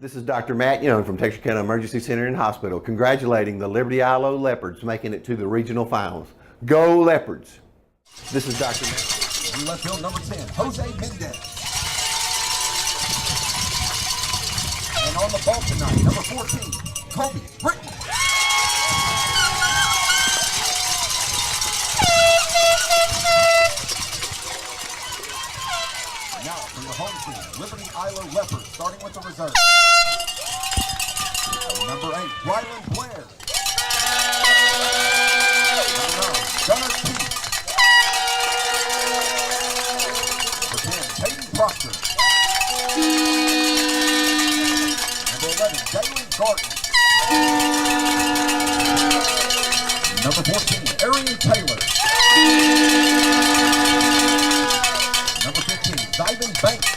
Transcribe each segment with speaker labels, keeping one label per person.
Speaker 1: This is Dr. Matt Young from Texarkana Emergency Center and Hospital congratulating the Liberty-Eylau Leopards making it to the regional finals. Go Leopards! This is Dr. Matt.
Speaker 2: In left field, number 10, Jose Mendez. And on the ball tonight, number 14, Kobe Britton. Now from the home team, Liberty-Eylau Leopards, starting with the reserve. Number 8, Ryland Blair. Number 9, Gunnar Keith. Number 10, Peyton Proctor. Number 11, Jalen Gordon. Number 14, Arian Taylor. Number 15, Zyvan Banks.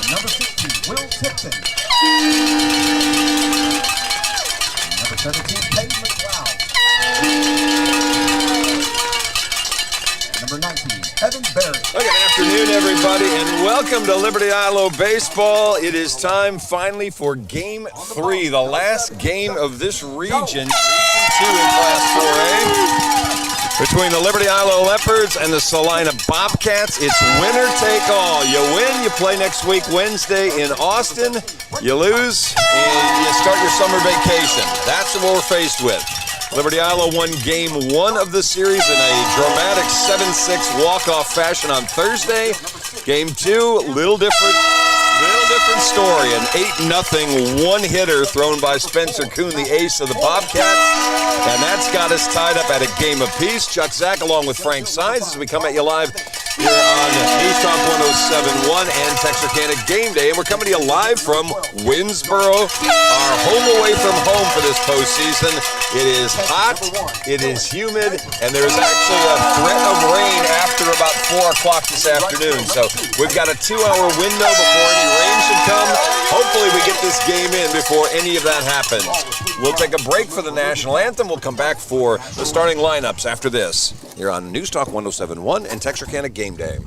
Speaker 2: Number 16, Will Tipton. Number 17, Kate McLeod. Number 19, Evan Berry.
Speaker 3: Well, good afternoon, everybody, and welcome to Liberty-Eylau Baseball. It is time, finally, for Game 3, the last game of this region, Region 2 in Class 4A. Between the Liberty-Eylau Leopards and the Celina Bobcats, it's winner take all. You win, you play next week Wednesday in Austin. You lose, and you start your summer vacation. That's what we're faced with. Liberty-Eylau won Game 1 of the series in a dramatic 7-6 walk-off fashion on Thursday. Game 2, little different story. An 8-0 one-hitter thrown by Spencer Kuhn, the ace of the Bobcats. And that's got us tied up at a game apiece. Chuck Zach along with Frank Sides as we come at you live here on News Talk 107.1 and Texarkana Gameday. And we're coming to you live from Winsboro, our home away from home for this postseason. It is hot, it is humid, and there is actually a threat of rain after about 4 o'clock this afternoon. So we've got a 2-hour window before any rain should come. Hopefully we get this game in before any of that happens. We'll take a break for the national anthem. We'll come back for the starting lineups after this. You're on News Talk 107.1 and Texarkana Gameday.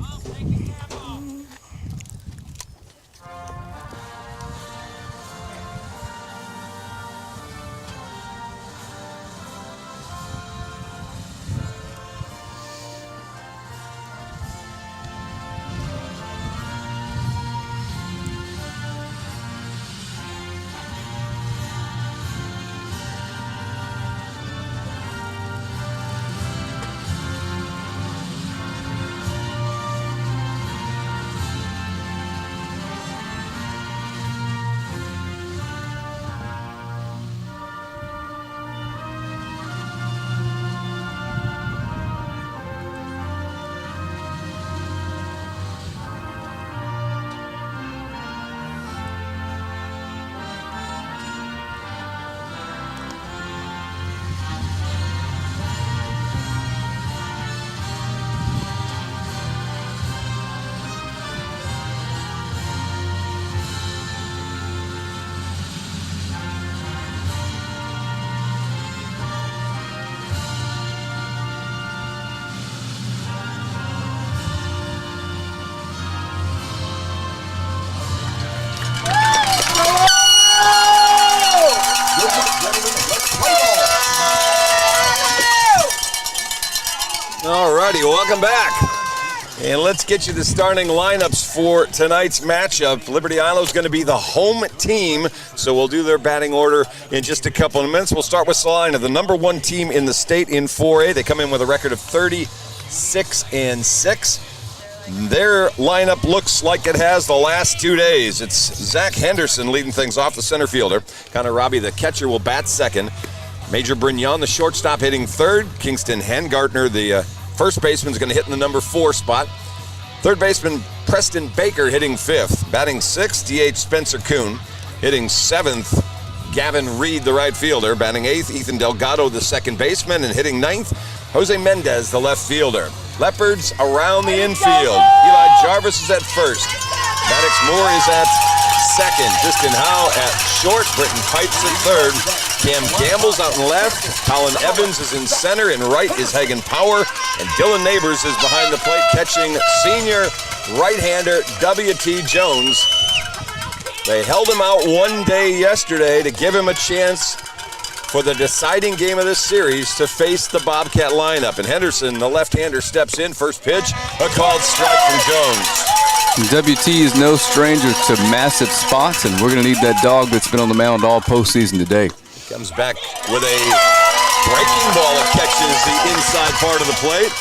Speaker 3: Alrighty, welcome back. And let's get you the starting lineups for tonight's matchup. Liberty-Eylau is going to be the home team, so we'll do their batting order in just a couple of minutes. We'll start with Celina, the number 1 team in the state in 4A. They come in with a record of 36-6. Their lineup looks like it has the last 2 days. It's Zach Henderson leading things off, the center fielder. Connor Robbie, the catcher, will bat second. Major Brignon, the shortstop, hitting third. Kingston Hengartner, the first baseman, is going to hit in the number 4 spot. Third baseman Preston Baker hitting 5th. Batting 6th, DH Spencer Kuhn. Hitting 7th, Gavin Reed, the right fielder. Batting 8th, Ethan Delgado, the second baseman. And hitting 9th, Jose Mendez, the left fielder. Leopards around the infield. Eli Jarvis is at first. Maddox Moore is at second. Justin Howe at short. Britton Pipes at third. Cam Gamble's out in left. Colin Evans is in center. In right is Hagen Power. And Dylan Neighbors is behind the plate catching senior right-hander W.T. Jones. They held him out one day yesterday to give him a chance for the deciding game of this series to face the Bobcat lineup. And Henderson, the left-hander, steps in. First pitch, a called strike from Jones.
Speaker 4: WT is no stranger to massive spots, and we're going to need that dog that's been on the mound all postseason today.
Speaker 3: Comes back with a breaking ball that catches the inside part of the plate.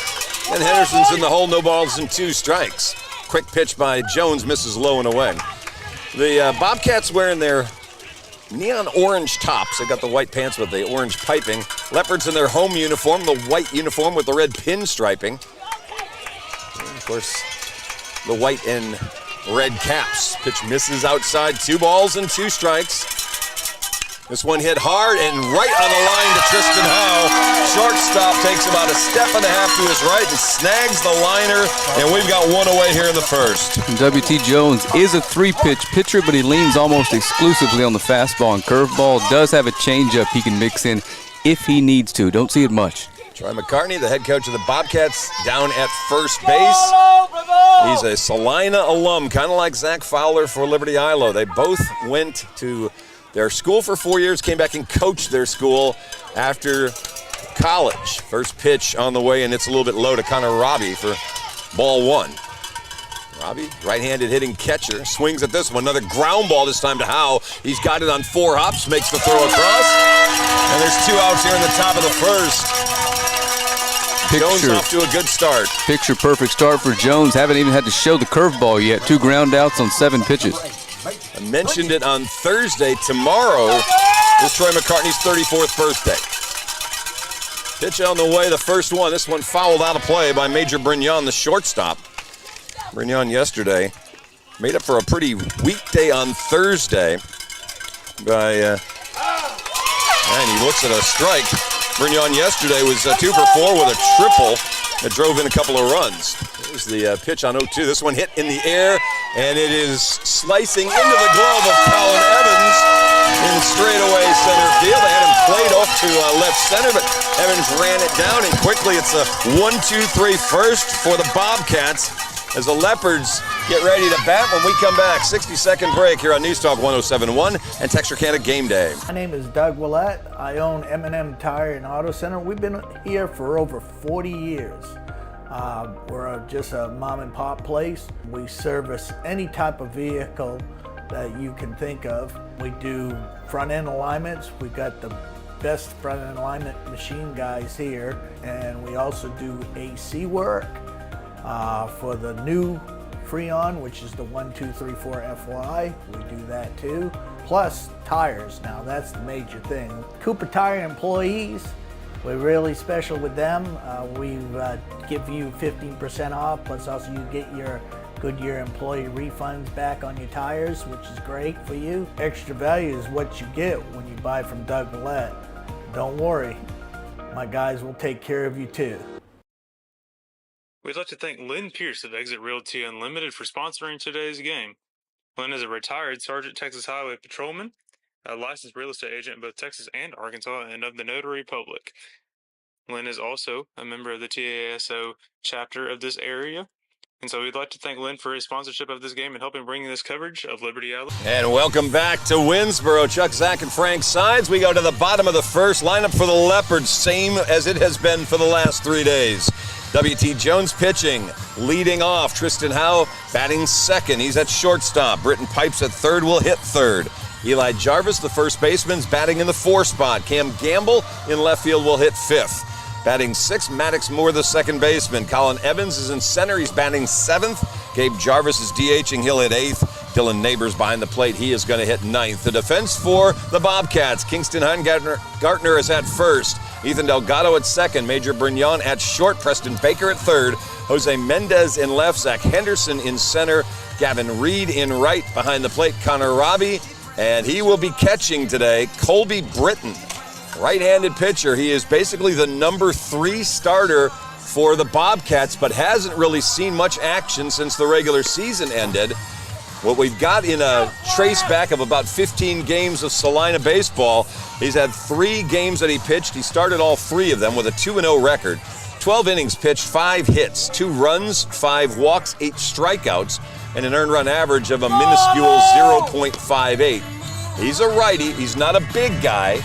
Speaker 3: And Henderson's in the hole, no balls and 2 strikes. Quick pitch by Jones, misses low and away. The Bobcats wearing their neon orange tops. They got the white pants with the orange piping. Leopards in their home uniform, the white uniform with the red pinstriping. And of course, the white and red caps. Pitch misses outside, 2 balls and 2 strikes. This one hit hard and right on the line to Tristan Howe. Shortstop takes about a step and a half to his right and snags the liner, and we've got 1 away here in the first.
Speaker 4: W.T. Jones is a 3-pitch pitcher, but he leans almost exclusively on the fastball and curveball. Does have a changeup he can mix in if he needs to. Don't see it much.
Speaker 3: Troy McCartney, the head coach of the Bobcats, down at first base. He's a Celina alum, kind of like Zach Fowler for Liberty-Eylau. They both went to their school for 4 years, came back and coached their school after college. First pitch on the way, and it's a little bit low to Connor Robbie for ball 1. Robbie, right-handed hitting catcher, swings at this one. Another ground ball this time to Howe. He's got it on 4 hops, makes the throw across. And there's 2 outs here in the top of the first. Jones off to a good start.
Speaker 4: Picture perfect start for Jones. Haven't even had to show the curveball yet. 2 ground outs on 7 pitches.
Speaker 3: I mentioned it on Thursday. Tomorrow is Troy McCartney's 34th birthday. Pitch on the way, the first one. This one fouled out of play by Major Brignon, the shortstop. Brignon yesterday made up for a pretty weak day on Thursday by, and he looks at a strike. Brignon yesterday was 2 for 4 with a triple that drove in a couple of runs. Here's the pitch on 0-2. This one hit in the air, and it is slicing into the glove of Colin Evans in straightaway center field. They had him played off to left center, but Evans ran it down, and quickly it's a 1-2-3 first for the Bobcats as the Leopards get ready to bat when we come back. 60-second break here on News Talk 107.1 and Texarkana Game Day.
Speaker 5: My name is Doug Willett. I own M&M Tire and Auto Center. We've been here for over 40 years. We're just a mom and pop place. We service any type of vehicle that you can think of. We do front end alignments. We've got the best front end alignment machine guys here, and we also do AC work for the new Freon, which is the 1234 FY. We do that too. Plus tires. Now that's the major thing. Cooper Tire employees, we're really special with them. We give you 15% off, plus also you get your Goodyear employee refunds back on your tires, which is great for you. Extra value is what you get when you buy from Doug Willett. Don't worry, my guys will take care of you too.
Speaker 6: We'd like to thank Lynn Pierce of Exit Realty Unlimited for sponsoring today's game. Lynn is a retired Sergeant Texas Highway Patrolman, a licensed real estate agent in both Texas and Arkansas, and of the Notary Public. Lynn is also a member of the TASO chapter of this area. And so we'd like to thank Lynn for his sponsorship of this game and helping bring this coverage of Liberty-Eylau.
Speaker 3: And welcome back to Winsboro. Chuck, Zach, and Frank sides. We go to the bottom of the first. Lineup for the Leopards, same as it has been for the last 3 days. W.T. Jones pitching, leading off. Tristan Howe batting second. He's at shortstop. Britton Pipes at third will hit third. Eli Jarvis, the first baseman's batting in the 4 spot. Cam Gamble in left field will hit 5th. Batting 6th, Maddox Moore, the second baseman. Colin Evans is in center. He's batting 7th. Gabe Jarvis is DHing. He'll hit 8th. Dylan Neighbors behind the plate. He is going to hit 9th. The defense for the Bobcats. Kingston Gartner is at first. Ethan Delgado at second. Major Brignon at short. Preston Baker at third. Jose Mendez in left. Zach Henderson in center. Gavin Reed in right. Behind the plate, Connor Robbie. And he will be catching today, Colby Britton. Right-handed pitcher. He is basically the number 3 starter for the Bobcats, but hasn't really seen much action since the regular season ended. What we've got in a trace back of about 15 games of Celina baseball, he's had 3 games that he pitched. He started all 3 of them with a 2-0 record. 12 innings pitched, 5 hits, 2 runs, 5 walks, 8 strikeouts, and an earned run average of a minuscule 0.58. He's a righty. He's not a big guy.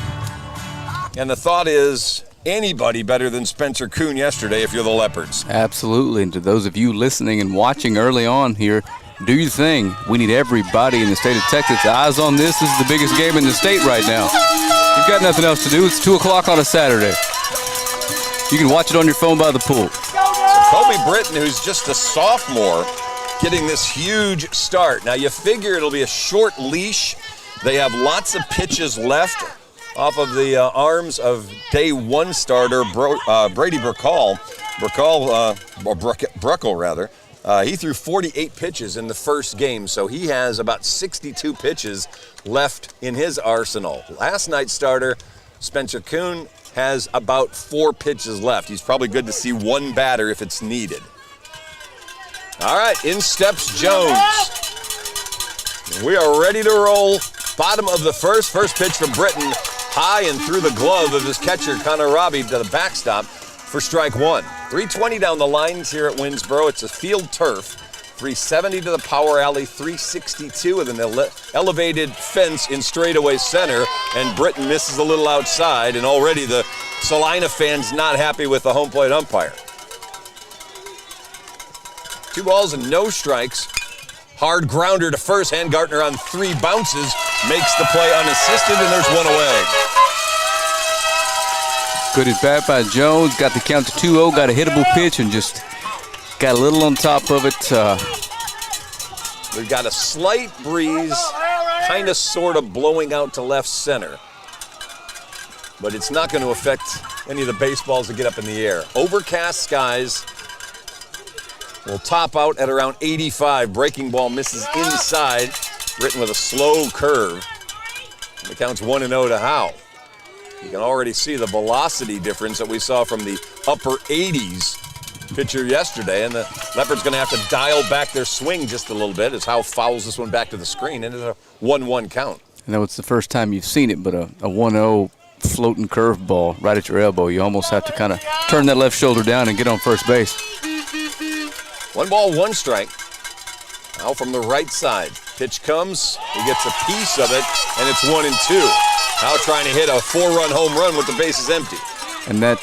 Speaker 3: And the thought is, anybody better than Spencer Kuhn yesterday if you're the Leopards.
Speaker 4: Absolutely. And to those of you listening and watching early on here, do your thing. We need everybody in the state of Texas. Eyes on this. This is the biggest game in the state right now. You've got nothing else to do. It's 2 o'clock on a Saturday. You can watch it on your phone by the pool.
Speaker 3: So Colby Britton, who's just a sophomore, getting this huge start. Now, you figure it'll be a short leash. They have lots of pitches left off of the arms of day 1 starter Brady Bruckle, rather. He threw 48 pitches in the first game, so he has about 62 pitches left in his arsenal. Last night's starter, Spencer Kuhn, has about 4 pitches left. He's probably good to see 1 batter if it's needed. All right, in steps Jones. We are ready to roll. Bottom of the first pitch from Britton, high and through the glove of his catcher, Connor Robbie, to the backstop for strike 1. 320 down the lines here at Winsboro. It's a field turf. 370 to the power alley, 362 with an elevated fence in straightaway center, and Britton misses a little outside, and already the Celina fans not happy with the home plate umpire. 2 balls and no strikes. Hard grounder to first. Handgartner on 3 bounces makes the play unassisted, and there's 1 away.
Speaker 4: Good at bat by Jones. Got the count to 2-0. Got a hittable pitch and just got a little on top of it.
Speaker 3: We've got a slight breeze, kind of sort of blowing out to left center. But it's not going to affect any of the baseballs that get up in the air. Overcast skies. Will top out at around 85. Breaking ball misses inside. Britton with a slow curve. And the count's 1-0 to Howe. You can already see the velocity difference that we saw from the upper 80s pitcher yesterday. And the Leopards going to have to dial back their swing just a little bit as Howe fouls this one back to the screen. And it's a 1-1 count.
Speaker 4: I know it's the first time you've seen it, but a 1-0 floating curveball right at your elbow. You almost have to kind of turn that left shoulder down and get on first base.
Speaker 3: 1 ball, 1 strike. Now from the right side. Pitch comes, he gets a piece of it, and it's 1-2. Now trying to hit a 4-run home run with the bases empty.
Speaker 4: And that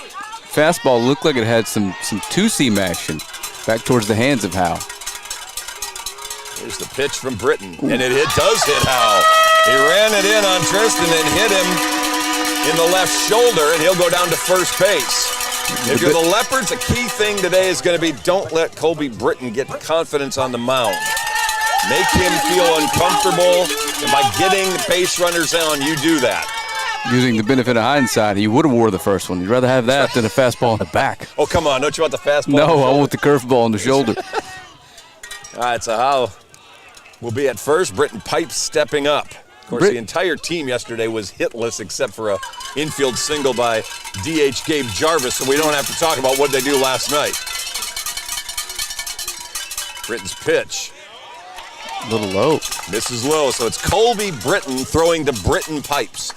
Speaker 4: fastball looked like it had some two-seam action back towards the hands of Howe.
Speaker 3: Here's the pitch from Britton, and it does hit Howe. He ran it in on Tristan and hit him in the left shoulder, and he'll go down to first base. If you're the Leopards, a key thing today is going to be don't let Colby Britton get confidence on the mound. Make him feel uncomfortable, and by getting base runners on, you do that.
Speaker 4: Using the benefit of hindsight, he would have wore the first one. You'd rather have that than a fastball in the back.
Speaker 3: Oh, come on. Don't you want the fastball?
Speaker 4: No, I want the curveball on the shoulder.
Speaker 3: All right, so Howe will be at first. Britton pipes stepping up. Of course, the entire team yesterday was hitless except for a infield single by DH Gabe Jarvis, so we don't have to talk about what they do last night. Britton's pitch.
Speaker 4: A little low.
Speaker 3: Misses low, so it's Colby Britton throwing to Britton pipes.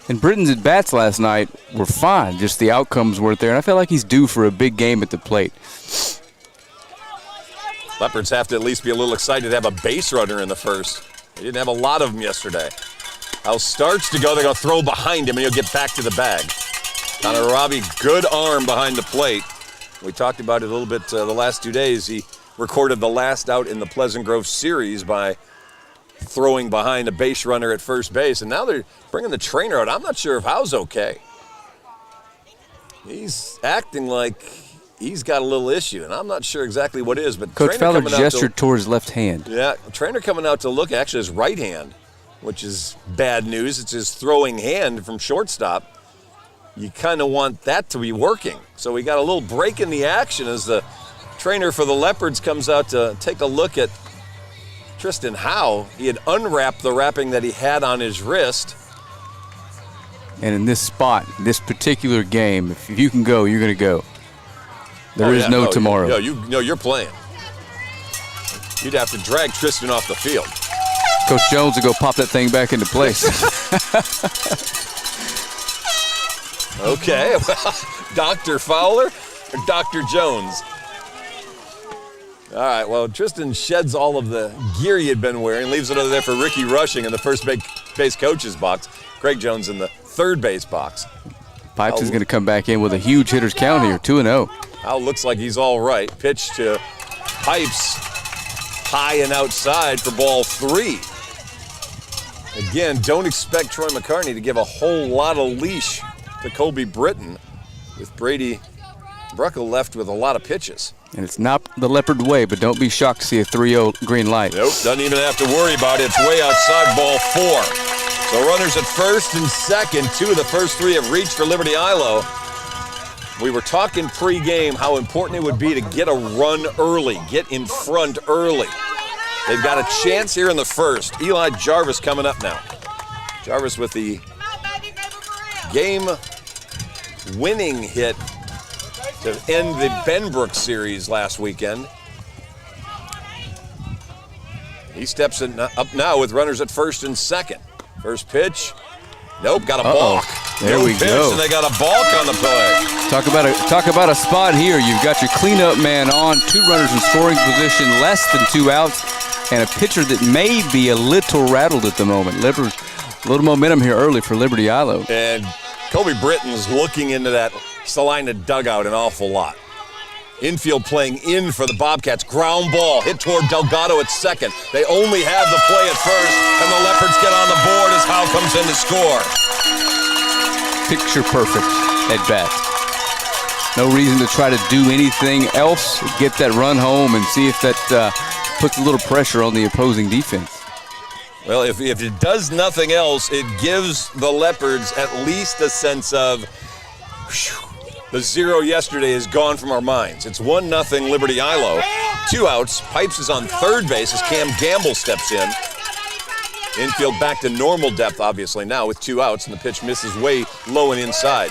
Speaker 4: And Britton's at-bats last night were fine, just the outcomes weren't there, and I feel like he's due for a big game at the plate.
Speaker 3: Leopards have to at least be a little excited to have a base runner in the first. They didn't have a lot of them yesterday. Howe starts to go. They're going to throw behind him, and he'll get back to the bag. Connor Robbie, good arm behind the plate. We talked about it a little bit the last 2 days. He recorded the last out in the Pleasant Grove series by throwing behind a base runner at first base, and now they're bringing the trainer out. I'm not sure if Howe's okay. He's acting like he's got a little issue, and I'm not sure exactly what it is. But
Speaker 4: Coach Fowler gestured towards his left hand.
Speaker 3: Yeah, trainer coming out to look actually his right hand, which is bad news. It's his throwing hand from shortstop. You kind of want that to be working. So we got a little break in the action as the trainer for the Leopards comes out to take a look at Tristan Howe. He had unwrapped the wrapping that he had on his wrist.
Speaker 4: And in this spot, this particular game, if you can go, you're going to go. There is no tomorrow.
Speaker 3: You're playing. You'd have to drag Tristan off the field.
Speaker 4: Coach Jones will go pop that thing back into place.
Speaker 3: Okay, well, Dr. Fowler or Dr. Jones? All right, well, Tristan sheds all of the gear he had been wearing, leaves it over there for Ricky Rushing in the first base coach's box. Craig Jones in the third base box.
Speaker 4: Pipes is going to come back in with a huge hitter's count here, 2-0.
Speaker 3: Al looks like he's all right. Pitch to Pipes, high and outside for ball 3. Again, don't expect Troy McCartney to give a whole lot of leash to Colby Britton, with Brady Bruckle left with a lot of pitches.
Speaker 4: And it's not the Leopard way, but don't be shocked to see a 3-0 green light.
Speaker 3: Nope, doesn't even have to worry about it. It's way outside, ball 4. So runners at first and second. 2 of the first 3 have reached for Liberty-Eylau. We were talking pre-game how important it would be to get a run early, get in front early. They've got a chance here in the first. Eli Jarvis coming up now. Jarvis with the game-winning hit to end the Benbrook series last weekend. He steps up now with runners at first and second. First pitch. Nope, got a balk.
Speaker 4: There we go.
Speaker 3: And they got a balk on the play.
Speaker 4: Talk about a spot here. You've got your cleanup man on, 2 runners in scoring position, less than 2 outs, and a pitcher that may be a little rattled at the moment. A little momentum here early for Liberty-Eylau.
Speaker 3: And Colby Britton's looking into that Celina dugout an awful lot. Infield playing in for the Bobcats. Ground ball hit toward Delgado at second. They only have the play at first, and the Leopards get on the board as Howe comes in to score.
Speaker 4: Picture perfect at bat. No reason to try to do anything else. Get that run home and see if that puts a little pressure on the opposing defense.
Speaker 3: Well, if it does nothing else, it gives the Leopards at least a sense of, whew, the 0 yesterday is gone from our minds. It's 1-0 Liberty-Eylau. 2 outs. Pipes is on third base as Cam Gamble steps in. Infield back to normal depth, obviously, now with 2 outs, and the pitch misses way low and inside.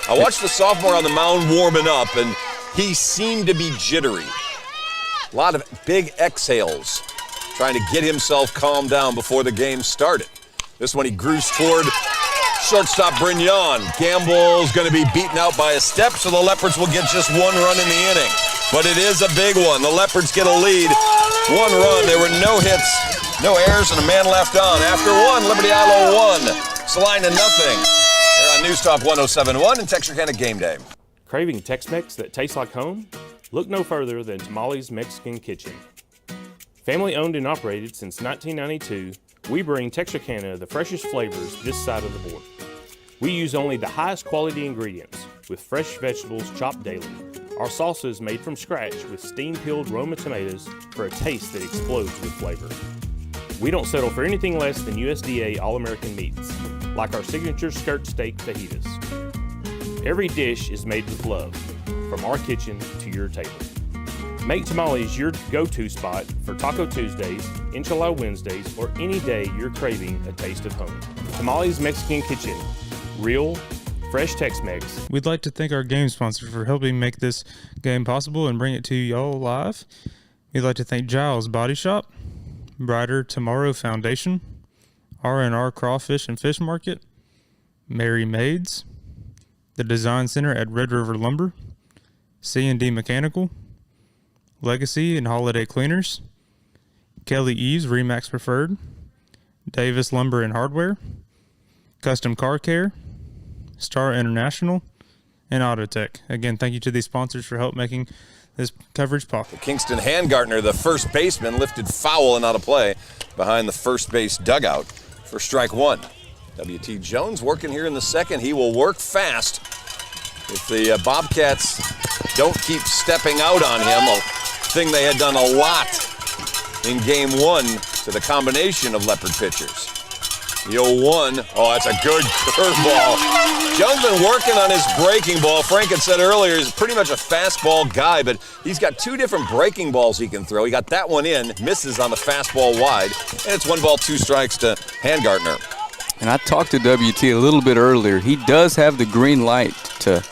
Speaker 3: I watched the sophomore on the mound warming up, and he seemed to be jittery. A lot of big exhales, trying to get himself calmed down before the game started. This one he grooves toward shortstop Brignon. Gamble's going to be beaten out by a step, so the Leopards will get just 1 run in the inning. But it is a big one. The Leopards get a lead. 1 run. There were no hits, no errors, and a man left on. After 1, Liberty-Eylau 1. Celina nothing. Here on News Talk 107.1 and Texarkana Game Day.
Speaker 7: Craving Tex-Mex that tastes like home? Look no further than Tamales Mexican Kitchen. Family owned and operated since 1992, we bring Texarkana the freshest flavors this side of the border. We use only the highest quality ingredients, with fresh vegetables chopped daily. Our salsa is made from scratch with steam-peeled Roma tomatoes for a taste that explodes with flavor. We don't settle for anything less than USDA All-American meats, like our signature skirt steak fajitas. Every dish is made with love, from our kitchen to your table. Make Tamales your go-to spot for Taco Tuesdays, Enchilada Wednesdays, or any day you're craving a taste of home. Tamales Mexican Kitchen. Real, fresh Tex-Mex.
Speaker 8: We'd like to thank our game sponsor for helping make this game possible and bring it to y'all live. We'd like to thank Giles Body Shop, Brighter Tomorrow Foundation, R&R Crawfish and Fish Market, Mary Maids, the Design Center at Red River Lumber, C&D Mechanical, Legacy and Holiday Cleaners, Kelly Eves Remax Preferred, Davis Lumber and Hardware, Custom Car Care, Star International, and Autotech. Again, thank you to these sponsors for help making this coverage possible.
Speaker 3: Kingston Handgartner, the first baseman, lifted foul and out of play behind the first base dugout for strike 1. W.T. Jones working here in the second. He will work fast if the Bobcats don't keep stepping out on him, a thing they had done a lot in game 1 to the combination of Leopard pitchers. The 0-1, oh, that's a good curveball. Jones been working on his breaking ball. Frank had said earlier he's pretty much a fastball guy, but he's got 2 different breaking balls he can throw. He got that one in, misses on the fastball wide, and it's 1 ball, 2 strikes to Handgartner.
Speaker 4: And I talked to WT a little bit earlier. He does have the green light to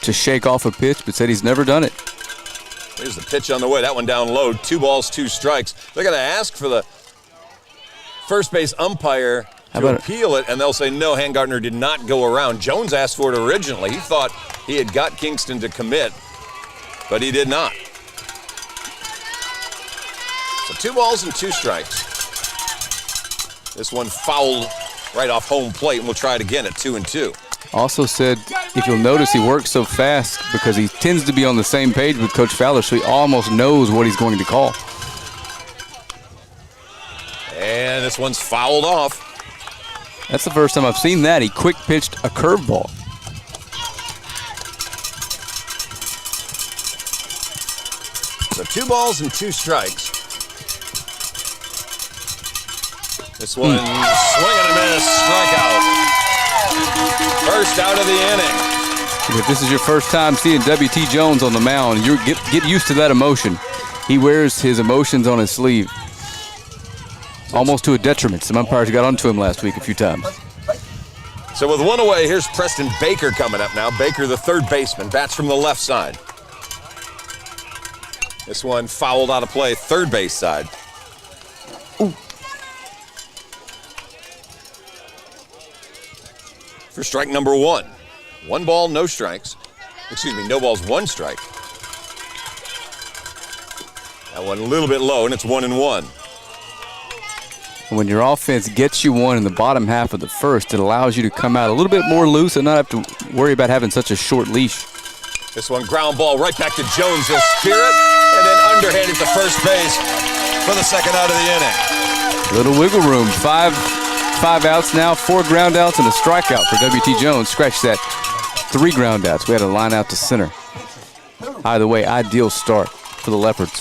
Speaker 4: shake off a pitch, but said he's never done it.
Speaker 3: Here's the pitch on the way. That one down low. 2 balls, 2 strikes. They're going to ask for the first base umpire to appeal it, and they'll say, no, Handgartner did not go around. Jones asked for it originally. He thought he had got Kingston to commit, but he did not. So 2 balls and 2 strikes. This one fouled right off home plate, and we'll try it again at 2-2.
Speaker 4: Also said, if you'll notice, he works so fast because he tends to be on the same page with Coach Fowler, so he almost knows what he's going to call.
Speaker 3: And this one's fouled off.
Speaker 4: That's the first time I've seen that. He quick pitched a curveball.
Speaker 3: So 2 balls and 2 strikes. This one, swing and a miss, strikeout. First out of the inning.
Speaker 4: If this is your first time seeing W.T. Jones on the mound, you get used to that emotion. He wears his emotions on his sleeve, almost to a detriment. Some umpires got onto him last week a few times.
Speaker 3: So with 1 away, here's Preston Baker coming up now. Baker, the third baseman, bats from the left side. This one fouled out of play, third base side.
Speaker 4: Ooh.
Speaker 3: For strike number 1. 1 ball, no strikes. Excuse me, no balls, 1 strike. That one a little bit low, and it's 1-1.
Speaker 4: When your offense gets you one in the bottom half of the first, it allows you to come out a little bit more loose and not have to worry about having such a short leash.
Speaker 3: This one ground ball right back to Jones. He'll spear it and then underhand it to first base for the second out of the inning.
Speaker 4: Little wiggle room. Five outs now, 4 ground outs and a strikeout for W.T. Jones. Scratch that. 3 ground outs. We had a line out to center. Either way, ideal start for the Leopards.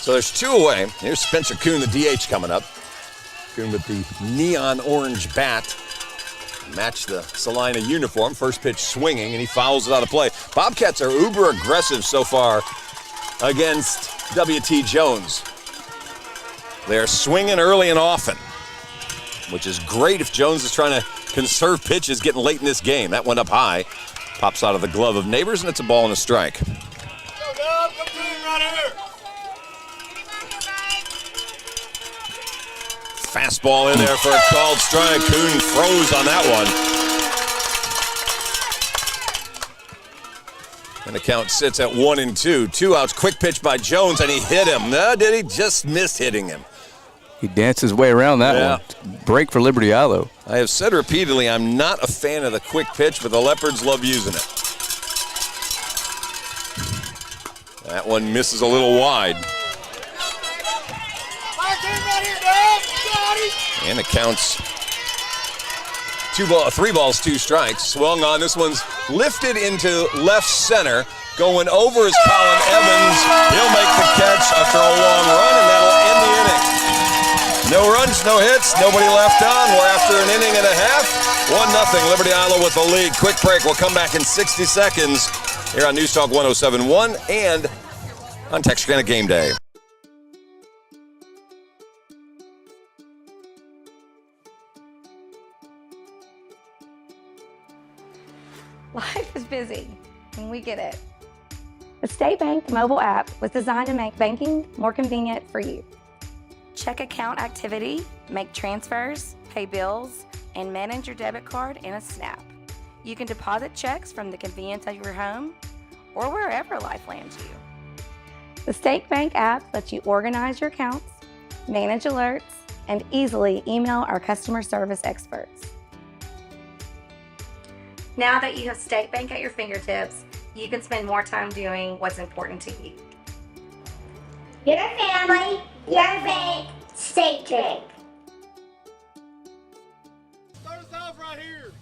Speaker 3: So there's 2 away. Here's Spencer Kuhn, the DH, coming up. Kuhn with the neon orange bat. Match the Celina uniform. First pitch swinging, and he fouls it out of play. Bobcats are uber aggressive so far against W.T. Jones. They're swinging early and often, which is great if Jones is trying to conserve pitches getting late in this game. That went up high. Pops out of the glove of Neighbors, and it's a ball and a strike. Fastball in there for a called strike. Kuhn froze on that one. And the count sits at 1-2. 2 outs. Quick pitch by Jones, and he hit him. No, did he? Just missed hitting him.
Speaker 4: He danced his way around that one. Break for Liberty-Eylau.
Speaker 3: I have said repeatedly, I'm not a fan of the quick pitch, but the Leopards love using it. That one misses a little wide. And it counts 3 balls, 2 strikes. Swung on. This one's lifted into left center. Going over is Colin Evans. He'll make the catch after a long run, and that'll end the inning. No runs, no hits, nobody left on. We're after an inning and a half. 1-0, Liberty-Eylau with the lead. Quick break. We'll come back in 60 seconds here on News Talk 107.1 and on Texarkana Game Day.
Speaker 9: Life is busy, and we get it. The State Bank mobile app was designed to make banking more convenient for you. Check account activity, make transfers, pay bills, and manage your debit card in a snap. You can deposit checks from the convenience of your home or wherever life lands you. The State Bank app lets you organize your accounts, manage alerts, and easily email our customer service experts. Now that you have State Bank at your fingertips, you can spend more time doing what's important to you.
Speaker 10: Your family, your bank, State Bank.
Speaker 2: Start us off right here.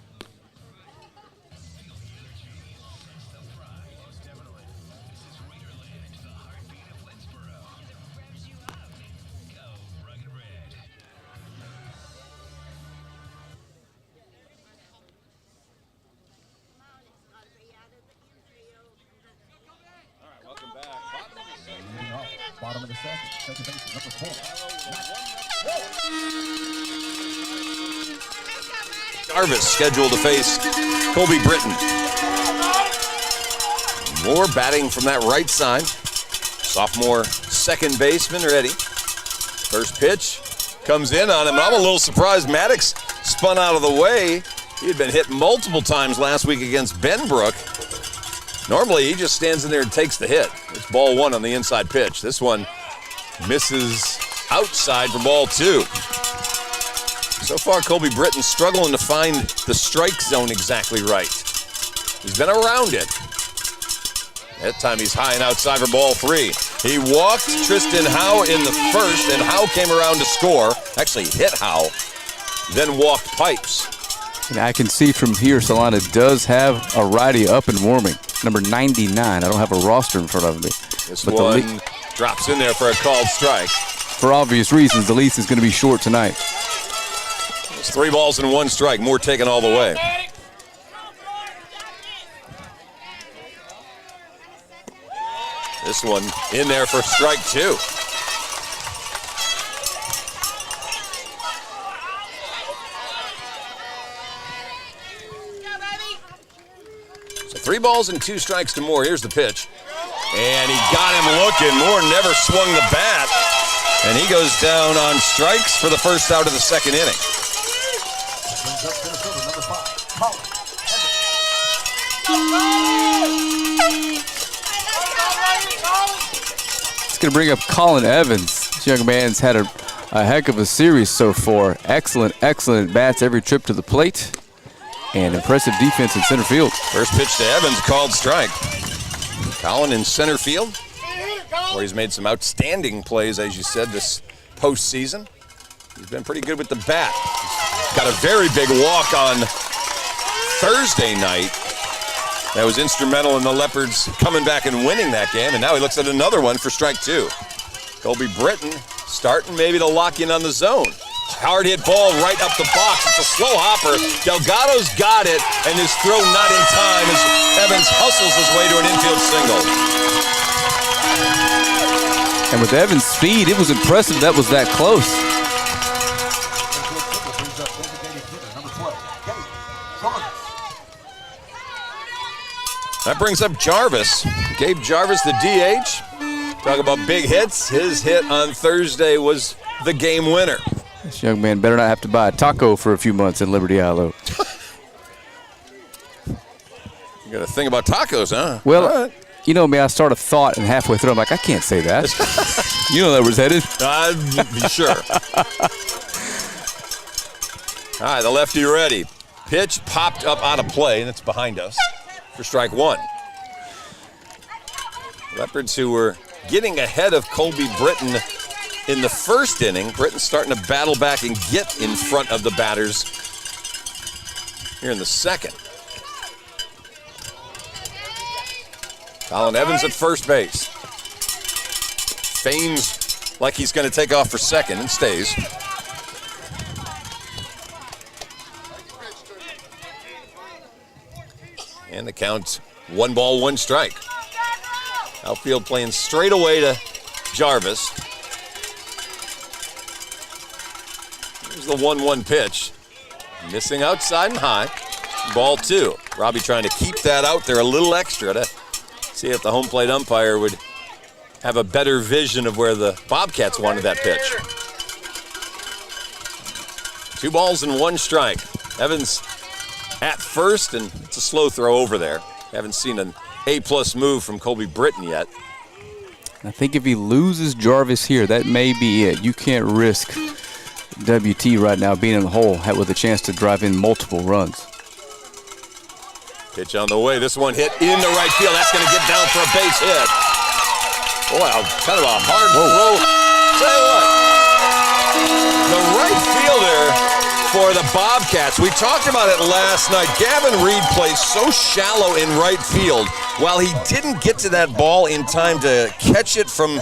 Speaker 2: Bottom of the second. Second base, number 4.
Speaker 3: Jarvis scheduled to face Colby Britton. Moore batting from that right side. Sophomore second baseman ready. First pitch comes in on him. I'm a little surprised Maddox spun out of the way. He had been hit multiple times last week against Benbrook. Normally, he just stands in there and takes the hit. It's ball one on the inside pitch. This one misses outside for ball two. So far, Colby Britton struggling to find the strike zone exactly right. He's been around it. That time he's high and outside for ball three. He walked Tristan Howe in the first, and Howe came around to score. Actually hit Howe, then walked Pipes.
Speaker 4: And I can see from here, Celina does have a righty up and warming. Number 99. I don't have a roster in front of me.
Speaker 3: This one drops in there for a called strike.
Speaker 4: For obvious reasons, the lease is going to be short tonight.
Speaker 3: It's 3 balls and 1 strike. Moore taking all the way. This one in there for strike 2. So 3 balls and 2 strikes to Moore. Here's the pitch. And he got him looking. Moore never swung the bat. And he goes down on strikes for the first out of the second inning.
Speaker 4: It's going to bring up Colin Evans. This young man's had a heck of a series so far. Excellent bats every trip to the plate. And impressive defense in center field.
Speaker 3: First pitch to Evans, called strike. Colin in center field, where he's made some outstanding plays, as you said, this postseason. He's been pretty good with the bat. He's got a very big walk on Thursday night. That was instrumental in the Leopards coming back and winning that game, and now he looks at another one for strike 2. Colby Britton starting maybe to lock in on the zone. Hard hit ball right up the box. It's a slow hopper. Delgado's got it, and his throw not in time as Evans hustles his way to an infield single.
Speaker 4: And with Evans' speed, it was impressive that was that close.
Speaker 3: That brings up Jarvis. Gabe Jarvis, the DH. Talk about big hits. His hit on Thursday was the game winner.
Speaker 4: This young man better not have to buy a taco for a few months in Liberty-Eylau.
Speaker 3: You got a thing about tacos, huh?
Speaker 4: Well, you know me, I start a thought, and halfway through I'm like, I can't say that. You know that was headed.
Speaker 3: Sure. All right, the lefty ready. Pitch popped up out of play, and it's behind us for strike 1. Leopards, who were getting ahead of Colby Britton in the first inning. Britton's starting to battle back and get in front of the batters here in the second. Colin Evans at first base. Feigns like he's going to take off for second and stays. And the count 1 ball, 1 strike. Outfield playing straight away to Jarvis. Here's the 1-1 pitch. Missing outside and high. Ball 2. Robbie trying to keep that out there a little extra to see if the home plate umpire would have a better vision of where the Bobcats wanted that pitch. 2 balls and 1 strike. Evans at first, and it's a slow throw over there. Haven't seen an A-plus move from Colby Britton yet.
Speaker 4: I think if he loses Jarvis here, that may be it. You can't risk WT right now being in the hole with a chance to drive in multiple runs.
Speaker 3: Pitch on the way. This one hit in the right field. That's going to get down for a base hit. Wow, kind of a hard throw. Tell you what, the right fielder for the Bobcats, we talked about it last night. Gavin Reed plays so shallow in right field. While he didn't get to that ball in time to catch it from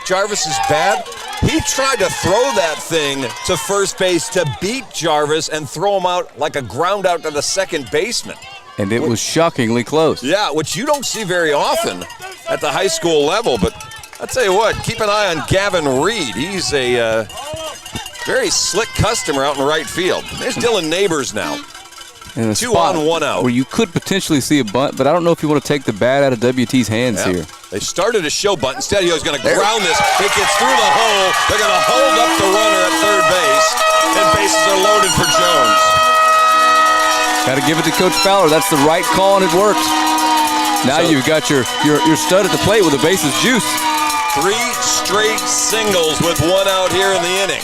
Speaker 3: Jarvis's bat, he tried to throw that thing to first base to beat Jarvis and throw him out like a ground out to the second baseman.
Speaker 4: And it was shockingly close.
Speaker 3: Yeah, which you don't see very often at the high school level. But I'll tell you what, keep an eye on Gavin Reed. He's a very slick customer out in right field. There's Dylan Neighbors now.
Speaker 4: in a
Speaker 3: 2
Speaker 4: spot
Speaker 3: on, 1 out.
Speaker 4: where you could potentially see a bunt, but I don't know if you want to take the bat out of WT's hands here.
Speaker 3: They started a show bunt. Instead, he was going to ground this. It gets through the hole. They're going to hold up the runner at third base, and bases are loaded for Jones.
Speaker 4: Got to give it to Coach Fowler. That's the right call, and it worked. Now you've got your stud at the plate with the bases juice.
Speaker 3: 3 straight singles with 1 out here in the inning.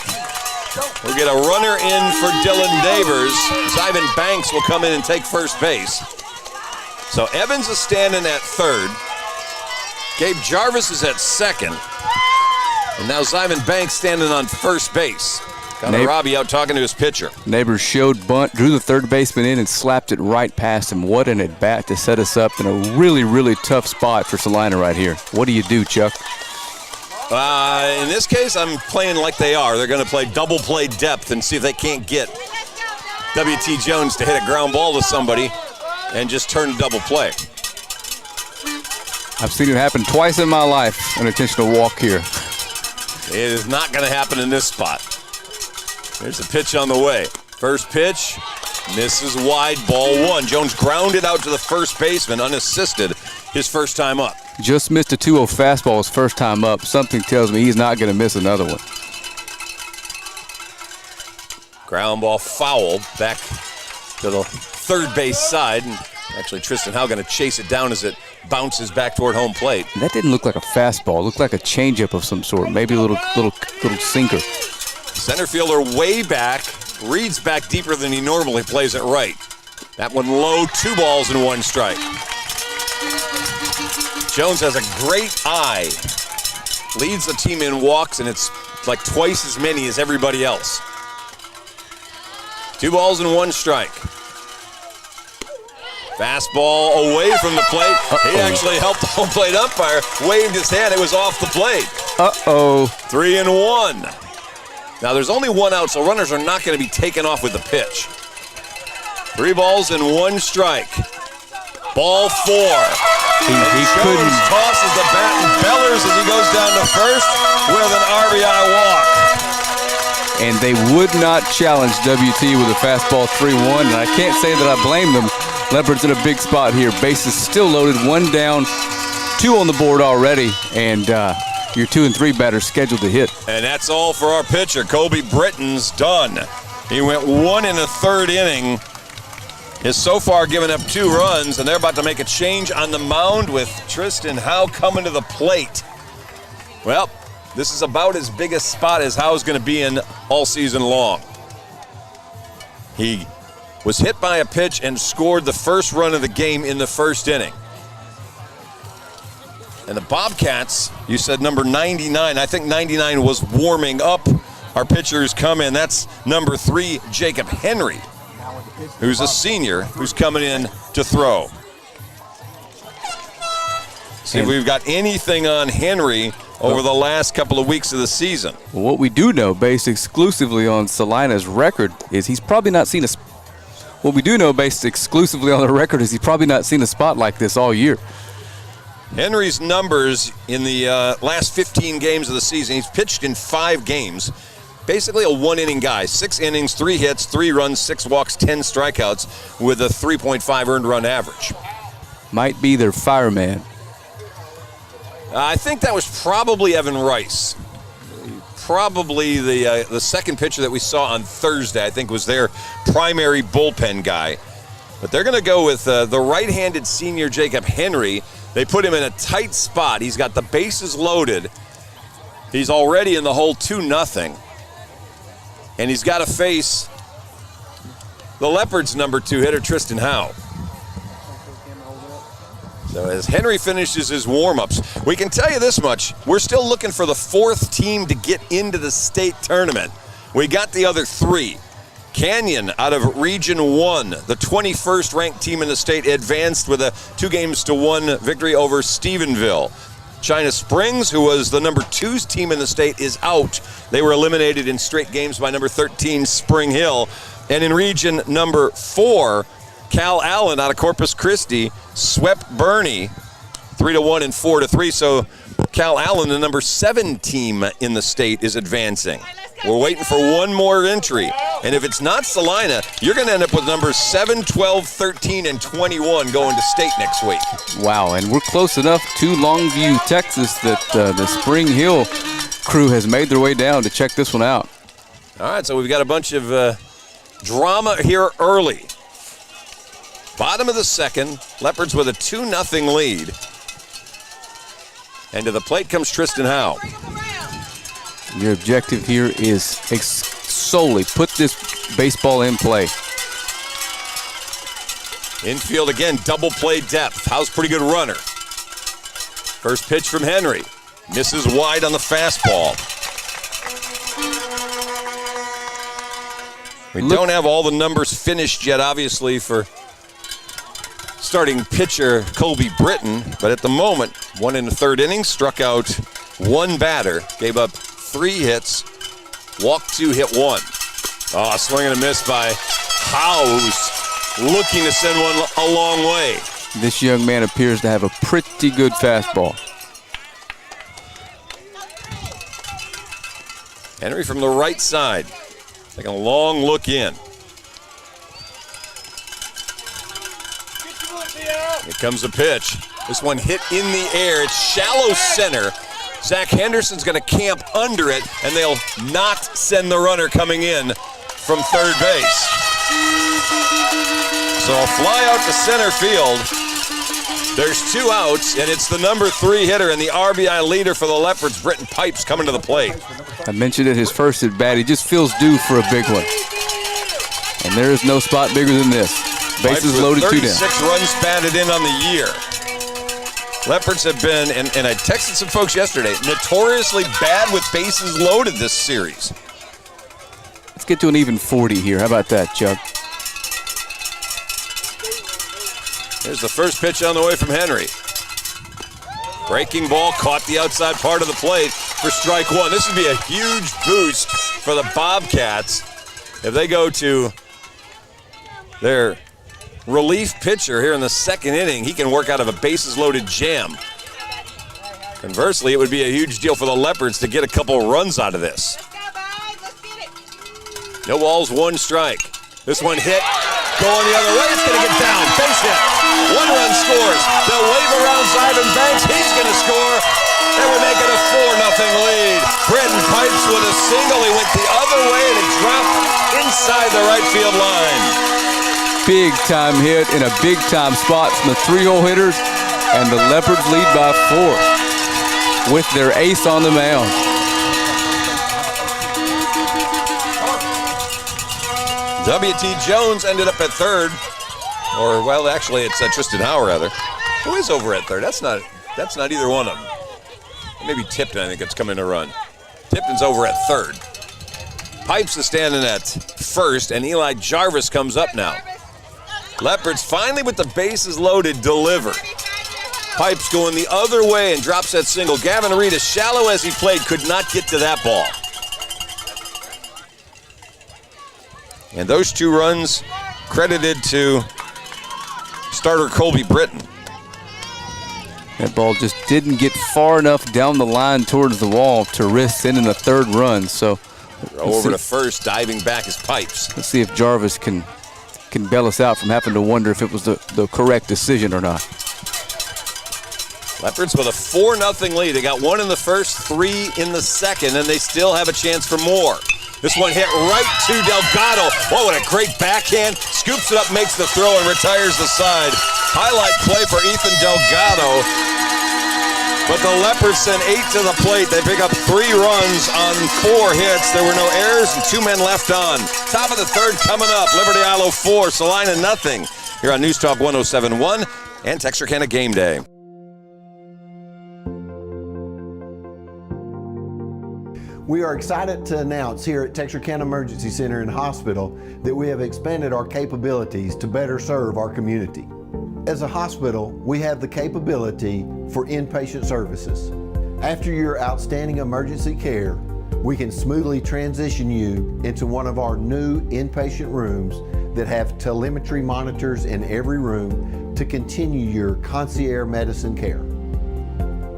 Speaker 3: We'll get a runner in for Dylan Davers. Zyvan Banks will come in and take first base. So Evans is standing at third. Gabe Jarvis is at second. And now Zyvan Banks standing on first base. Got Robbie out talking to his pitcher.
Speaker 4: Neighbors showed bunt, drew the third baseman in, and slapped it right past him. What an at-bat to set us up in a really, really tough spot for Celina right here. What do you do, Chuck?
Speaker 3: In this case, I'm playing like they are. They're going to play double play depth and see if they can't get W.T. Jones to hit a ground ball to somebody and just turn to double play.
Speaker 4: I've seen it happen twice in my life, an intentional walk here.
Speaker 3: It is not going to happen in this spot. There's a pitch on the way. First pitch, misses wide, ball 1. Jones grounded out to the first baseman, unassisted, his first time up.
Speaker 4: Just missed a 2-0 fastball his first time up. Something tells me he's not going to miss another one.
Speaker 3: Ground ball foul back to the third base side. And actually, Tristan Howe going to chase it down as it bounces back toward home plate.
Speaker 4: That didn't look like a fastball. It looked like a changeup of some sort. Maybe a little sinker.
Speaker 3: Center fielder way back, reads back deeper than he normally plays it right. That one low, 2 balls and 1 strike. Jones has a great eye. Leads the team in walks, and it's like twice as many as everybody else. 2 balls and 1 strike. Fastball away from the plate. He actually helped the home plate umpire, waved his hand. It was off the plate. 3-1. Now there's only 1 out, so runners are not going to be taken off with the pitch. 3 balls and 1 strike. Ball 4.
Speaker 4: He couldn't.
Speaker 3: Tosses the bat and bellers as he goes down to first with an RBI walk.
Speaker 4: And they would not challenge WT with a fastball 3-1, and I can't say that I blame them. Leopards in a big spot here. Bases still loaded, 1 down, 2 on the board already, and your 2 and 3 batters scheduled to hit.
Speaker 3: And that's all for our pitcher. Kobe Britton's done. He went 1 in the 3rd inning. Has so far given up 2 runs, and they're about to make a change on the mound with Tristan Howe coming to the plate. Well, this is about as big a spot as Howe's going to be in all season long. He was hit by a pitch and scored the first run of the game in the 1st inning. And the Bobcats, you said number 99. I think 99 was warming up. Our pitchers come in. That's number 3, Jacob Henry, who's a senior, who's coming in to throw. See if we've got anything on Henry over the last couple of weeks of the season.
Speaker 4: Well, what we do know, based exclusively on Celina's record, is he's probably not seen a. What we do know, based exclusively on the record, is he's probably not seen a spot like this all year.
Speaker 3: Henry's numbers in the last 15 games of the season, he's pitched in 5 games. Basically a 1-inning guy. 6 innings, 3 hits, 3 runs, 6 walks, 10 strikeouts with a 3.5 earned run average.
Speaker 4: Might be their fireman.
Speaker 3: I think that was probably Evan Rice. Probably the second pitcher that we saw on Thursday, I think, was their primary bullpen guy. But they're going to go with the right-handed senior Jacob Henry. They put him in a tight spot. He's got the bases loaded. He's already in the hole 2-0. And he's got to face the Leopards' number 2 hitter, Tristan Howe. So as Henry finishes his warm-ups, we can tell you this much. We're still looking for the 4th team to get into the state tournament. We got the other 3. Canyon out of Region 1, the 21st ranked team in the state, advanced with a 2-1 victory over Stephenville. China Springs, who was the number 2's team in the state, is out. They were eliminated in straight games by number 13, Spring Hill. And in region number 4, Cal Allen out of Corpus Christi swept Bernie 3-1 and 4-3. So Cal Allen, the number 7 team in the state, is advancing. We're waiting for one more entry. And if it's not Celina, you're going to end up with numbers 7, 12, 13, and 21 going to state next week.
Speaker 4: Wow, and we're close enough to Longview, Texas, that the Spring Hill crew has made their way down to check this one out.
Speaker 3: All right, so we've got a bunch of drama here early. Bottom of the second, Leopards with a 2-0 lead. And to the plate comes Tristan Howe.
Speaker 4: Your objective here is solely put this baseball in play.
Speaker 3: Infield again, double play depth. Howe's pretty good runner. First pitch from Henry. Misses wide on the fastball. We don't have all the numbers finished yet, obviously, for starting pitcher Colby Britton, but at the moment, 1 in the third inning, struck out 1 batter, gave up 3 hits, walked 2, hit 1. Oh, swing and a miss by Howe, who's looking to send one a long way.
Speaker 4: This young man appears to have a pretty good fastball.
Speaker 3: Henry from the right side, taking a long look in. Here comes a pitch. This one hit in the air. It's shallow center. Zach Henderson's going to camp under it, and they'll not send the runner coming in from third base. So a fly out to center field. There's 2 outs, and it's the number 3 hitter and the RBI leader for the Leopards, Britton Pipes, coming to the plate.
Speaker 4: I mentioned it, his first at bat. He just feels due for a big one. And there is no spot bigger than this. Bases loaded, 2 down.
Speaker 3: 36 runs batted in on the year. Leopards have been, and I texted some folks yesterday, notoriously bad with bases loaded this series.
Speaker 4: Let's get to an even 40 here. How about that, Chuck?
Speaker 3: Here's the first pitch on the way from Henry. Breaking ball caught the outside part of the plate for strike 1. This would be a huge boost for the Bobcats if they go to their relief pitcher here in the second inning. He can work out of a bases-loaded jam. Conversely, it would be a huge deal for the Leopards to get a couple runs out of this. No balls, 1 strike. This one hit, going the other way. It's going to get down. Base hit. 1 run scores. They'll wave around Simon Banks. He's going to score. And we make it a 4-0 lead. Britton Pipes with a single. He went the other way and it dropped inside the right field line.
Speaker 4: Big time hit in a big time spot from the 3-hole hitters, and the Leopards lead by 4 with their ace on the mound.
Speaker 3: W.T. Jones ended up at third, or well, actually, it's Tristan Howe rather. Who is over at third? That's not either one of them. Maybe Tipton, I think, it's coming to run. Tipton's over at third. Pipes is standing at first, and Eli Jarvis comes up now. Leopards finally with the bases loaded deliver. Pipes going the other way and drops that single. Gavin Reed, as shallow as he played, could not get to that ball. And those 2 runs credited to starter Colby Britton.
Speaker 4: That ball just didn't get far enough down the line towards the wall to risk sending a 3rd run. So
Speaker 3: over to first, diving back is Pipes.
Speaker 4: Let's see if Jarvis can bail us out from having to wonder if it was the correct decision or not.
Speaker 3: Leopards with a 4-0 lead. They got 1 in the first, 3 in the second, and they still have a chance for more. This one hit right to Delgado. Oh, what a great backhand. Scoops it up, makes the throw, and retires the side. Highlight play for Ethan Delgado. But the Leopards send 8 to the plate. They pick up 3 runs on 4 hits. There were no errors and 2 men left on. Top of the third coming up. Liberty-Eylau 4, Celina nothing. Here on News Talk 107.1 and Texarkana Game Day.
Speaker 1: We are excited to announce here at Texarkana Emergency Center and Hospital that we have expanded our capabilities to better serve our community. As a hospital, we have the capability for inpatient services. After your outstanding emergency care, we can smoothly transition you into one of our new inpatient rooms that have telemetry monitors in every room to continue your concierge medicine care.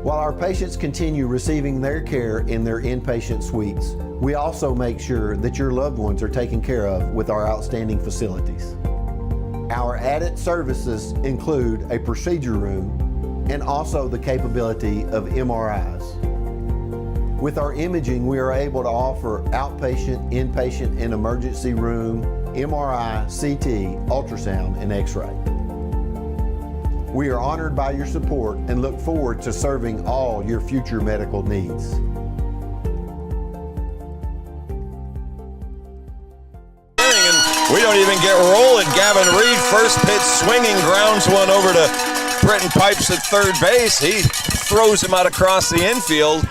Speaker 1: While our patients continue receiving their care in their inpatient suites, We also make sure that your loved ones are taken care of with our outstanding facilities. Our added services include a procedure room and also the capability of MRIs. With our imaging, we are able to offer outpatient, inpatient, and emergency room, MRI, CT, ultrasound, and X-ray. We are honored by your support and look forward to serving all your future medical needs.
Speaker 3: We don't even get rolling. Gavin Reed, first pitch swinging, grounds one over to Britton Pipes at third base. He throws him out across the infield.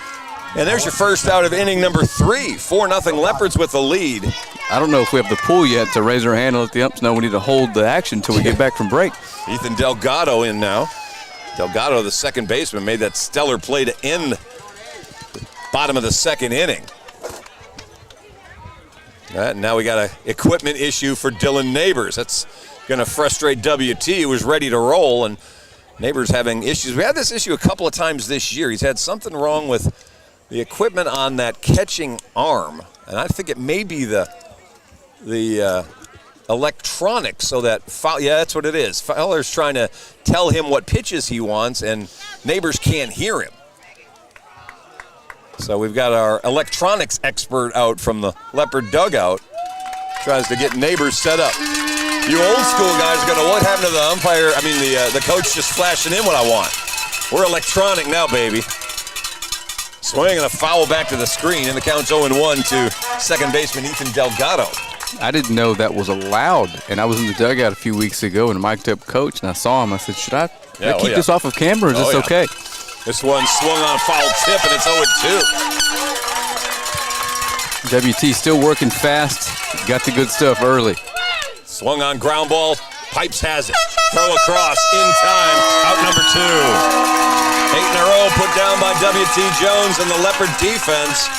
Speaker 3: And there's your first out of inning number 3. 4-0 Leopards with the lead.
Speaker 4: I don't know if we have the pull yet to raise our hand and let the umps know we need to hold the action until we get back from break.
Speaker 3: Ethan Delgado in now. Delgado, the second baseman, made that stellar play to end the bottom of the second inning. Now we got an equipment issue for Dylan Neighbors. That's going to frustrate WT, who was ready to roll, and Neighbors having issues. We had this issue a couple of times this year. He's had something wrong with the equipment on that catching arm, and I think it may be the electronics, so that yeah, that's what it is. Fowler's trying to tell him what pitches he wants, and Neighbors can't hear him. So we've got our electronics expert out from the Leopard dugout, tries to get Neighbors set up. You old school guys are going to, what happened to the umpire? I mean, the coach just flashing in what I want. We're electronic now, baby. Swing and a foul back to the screen, and the count's 0-1 to second baseman Ethan Delgado.
Speaker 4: I didn't know that was allowed, and I was in the dugout a few weeks ago and mic'd up coach, and I saw him. I said, should I keep this off of camera, or is this okay?
Speaker 3: This one swung on a foul tip, and it's 0-2.
Speaker 4: WT still working fast. Got the good stuff early.
Speaker 3: Swung on ground ball. Pipes has it. Throw across in time. Out number 2. 8 in a row put down by WT Jones and the Leopard defense.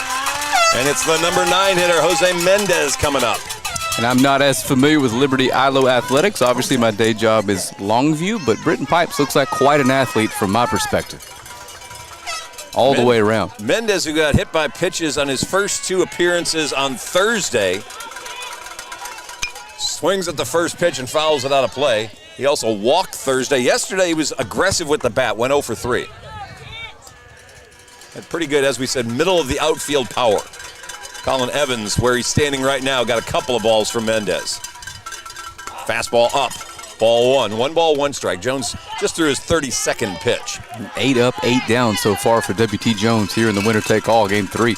Speaker 3: And it's the number 9 hitter, Jose Mendez, coming up.
Speaker 4: And I'm not as familiar with Liberty-Eylau Athletics. Obviously, my day job is Longview, but Britton Pipes looks like quite an athlete from my perspective. All the way around.
Speaker 3: Mendez, who got hit by pitches on his first 2 appearances on Thursday, swings at the first pitch and fouls it out of play. He also walked Thursday. Yesterday, he was aggressive with the bat, went 0 for 3. Had pretty good, as we said, middle of the outfield power. Colin Evans, where he's standing right now, got a couple of balls from Mendez. Fastball up. Ball 1. 1 ball, 1 strike. Jones just threw his 32nd pitch.
Speaker 4: 8 up, 8 down so far for WT Jones here in the winner-take-all, game 3.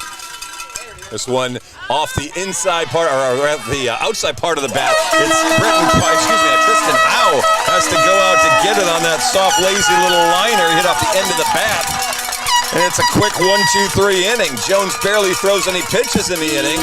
Speaker 3: This one off the inside part, or the outside part of the bat. It's Tristan Howe has to go out to get it on that soft, lazy little liner. Hit off the end of the bat. And it's a quick 1-2-3 inning. Jones barely throws any pitches in the inning.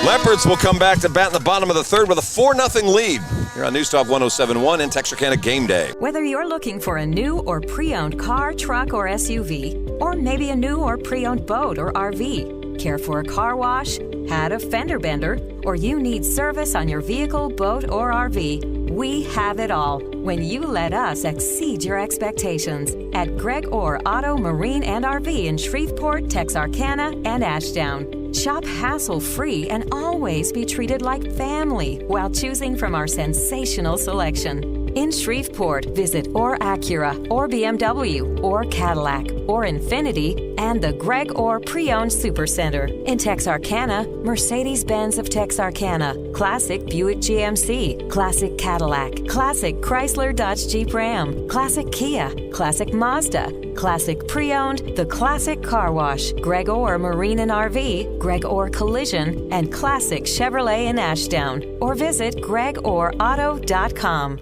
Speaker 3: Leopards will come back to bat in the bottom of the 3rd with a 4-0 lead. Here on News Talk 107.1 and Texarkana Game Day.
Speaker 11: Whether you're looking for a new or pre-owned car, truck, or SUV, or maybe a new or pre-owned boat or RV, care for a car wash, had a fender bender, or you need service on your vehicle, boat, or RV, we have it all when you let us exceed your expectations at Greg Orr Auto, Marine, and RV in Shreveport, Texarkana, and Ashdown. Shop hassle-free and always be treated like family while choosing from our sensational selection. In Shreveport, visit Orr Acura, or BMW, or Cadillac, or Infiniti, and the Greg Orr Pre-Owned Supercenter. In Texarkana, Mercedes-Benz of Texarkana, Classic Buick GMC, Classic Cadillac, Classic Chrysler Dodge Jeep Ram, Classic Kia, Classic Mazda, Classic Pre-Owned, The Classic Car Wash, Greg Orr Marine and RV, Greg Orr Collision, and Classic Chevrolet in Ashdown. Or visit GregOrAuto.com.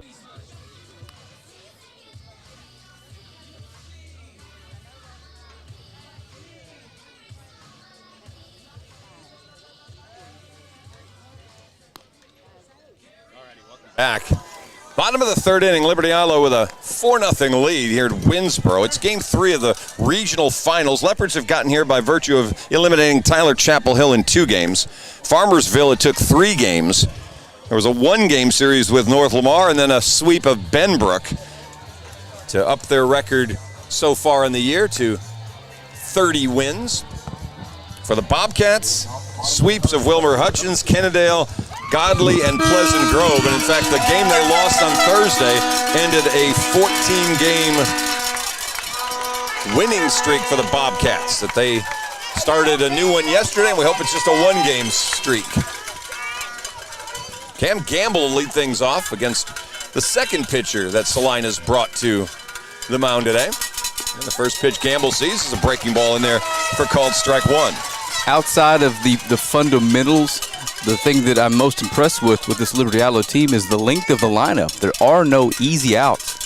Speaker 3: Back. Bottom of the 3rd inning, Liberty-Eylau with a 4-0 lead here at Winsboro. It's game 3 of the regional finals. Leopards have gotten here by virtue of eliminating Tyler Chapel Hill in 2 games. Farmersville, it took 3 games. There was a 1-game series with North Lamar and then a sweep of Benbrook to up their record so far in the year to 30 wins. For the Bobcats, sweeps of Wilmer Hutchins, Kennedale, Godley, and Pleasant Grove. And in fact, the game they lost on Thursday ended a 14-game winning streak for the Bobcats. That they started a new one yesterday, and we hope it's just a one-game streak. Cam Gamble will lead things off against the second pitcher that Celina's brought to the mound today. And the first pitch Gamble sees is a breaking ball in there for called strike one. Outside of the fundamentals, the thing that I'm most impressed with this Liberty-Eylau team is the length of the lineup. There are no easy outs.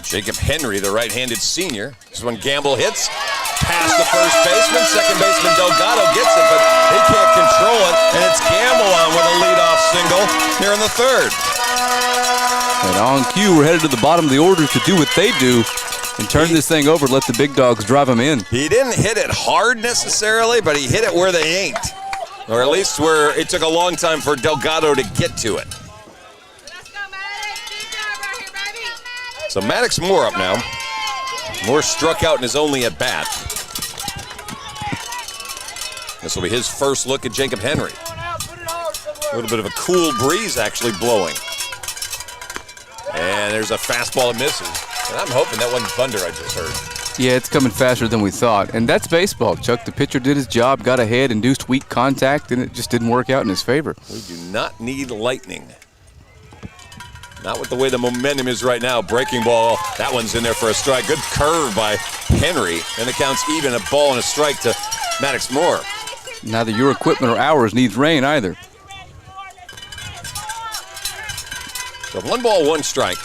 Speaker 3: Jacob Henry, the right-handed senior. This is when Gamble hits past the first baseman. Second baseman Delgado gets it, but he can't control it, and it's Gamble on with a leadoff single here in the third. And on cue, we're headed to the bottom of the order to do what they do and turn this thing over, let the big dogs drive them in. He didn't hit it hard necessarily, but he hit it where they ain't. Or at least where it took a long time for Delgado to get to it. So Maddox Moore up now. Moore struck out in his only at bat. This will be his first look at Jacob Henry. A little bit of a cool breeze actually blowing. And there's a fastball that misses. And I'm hoping that wasn't thunder I just heard. Yeah, it's coming faster than we thought. And that's baseball, Chuck. The pitcher did his job, got ahead, induced weak contact, and it just didn't work out in his favor. We do not need lightning. Not with the way the momentum is right now. Breaking ball, that one's in there for a strike. Good curve by Henry, and the count's even, a ball and a strike to Maddox Moore. Neither your equipment or ours needs rain either. So 1 ball, 1 strike.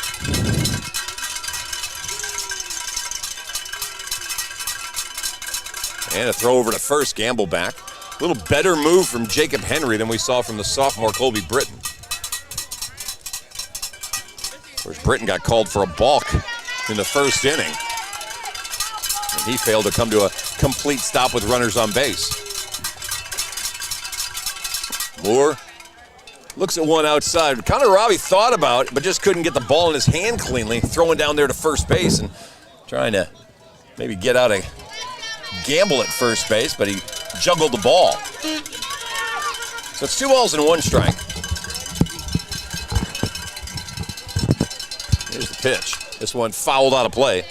Speaker 3: And a throw over to first, Gamble back. A little better move from Jacob Henry than we saw from the sophomore Colby Britton. Of course, Britton got called for a balk in the first inning. And he failed to come to a complete stop with runners on base. Moore looks at one outside. Connor Robbie thought about it, but just couldn't get the ball in his hand cleanly, throwing down there to first base and trying to maybe get out a Gamble at first base, but he juggled the ball. So it's 2 balls and 1 strike. Here's the pitch. This one fouled out of play.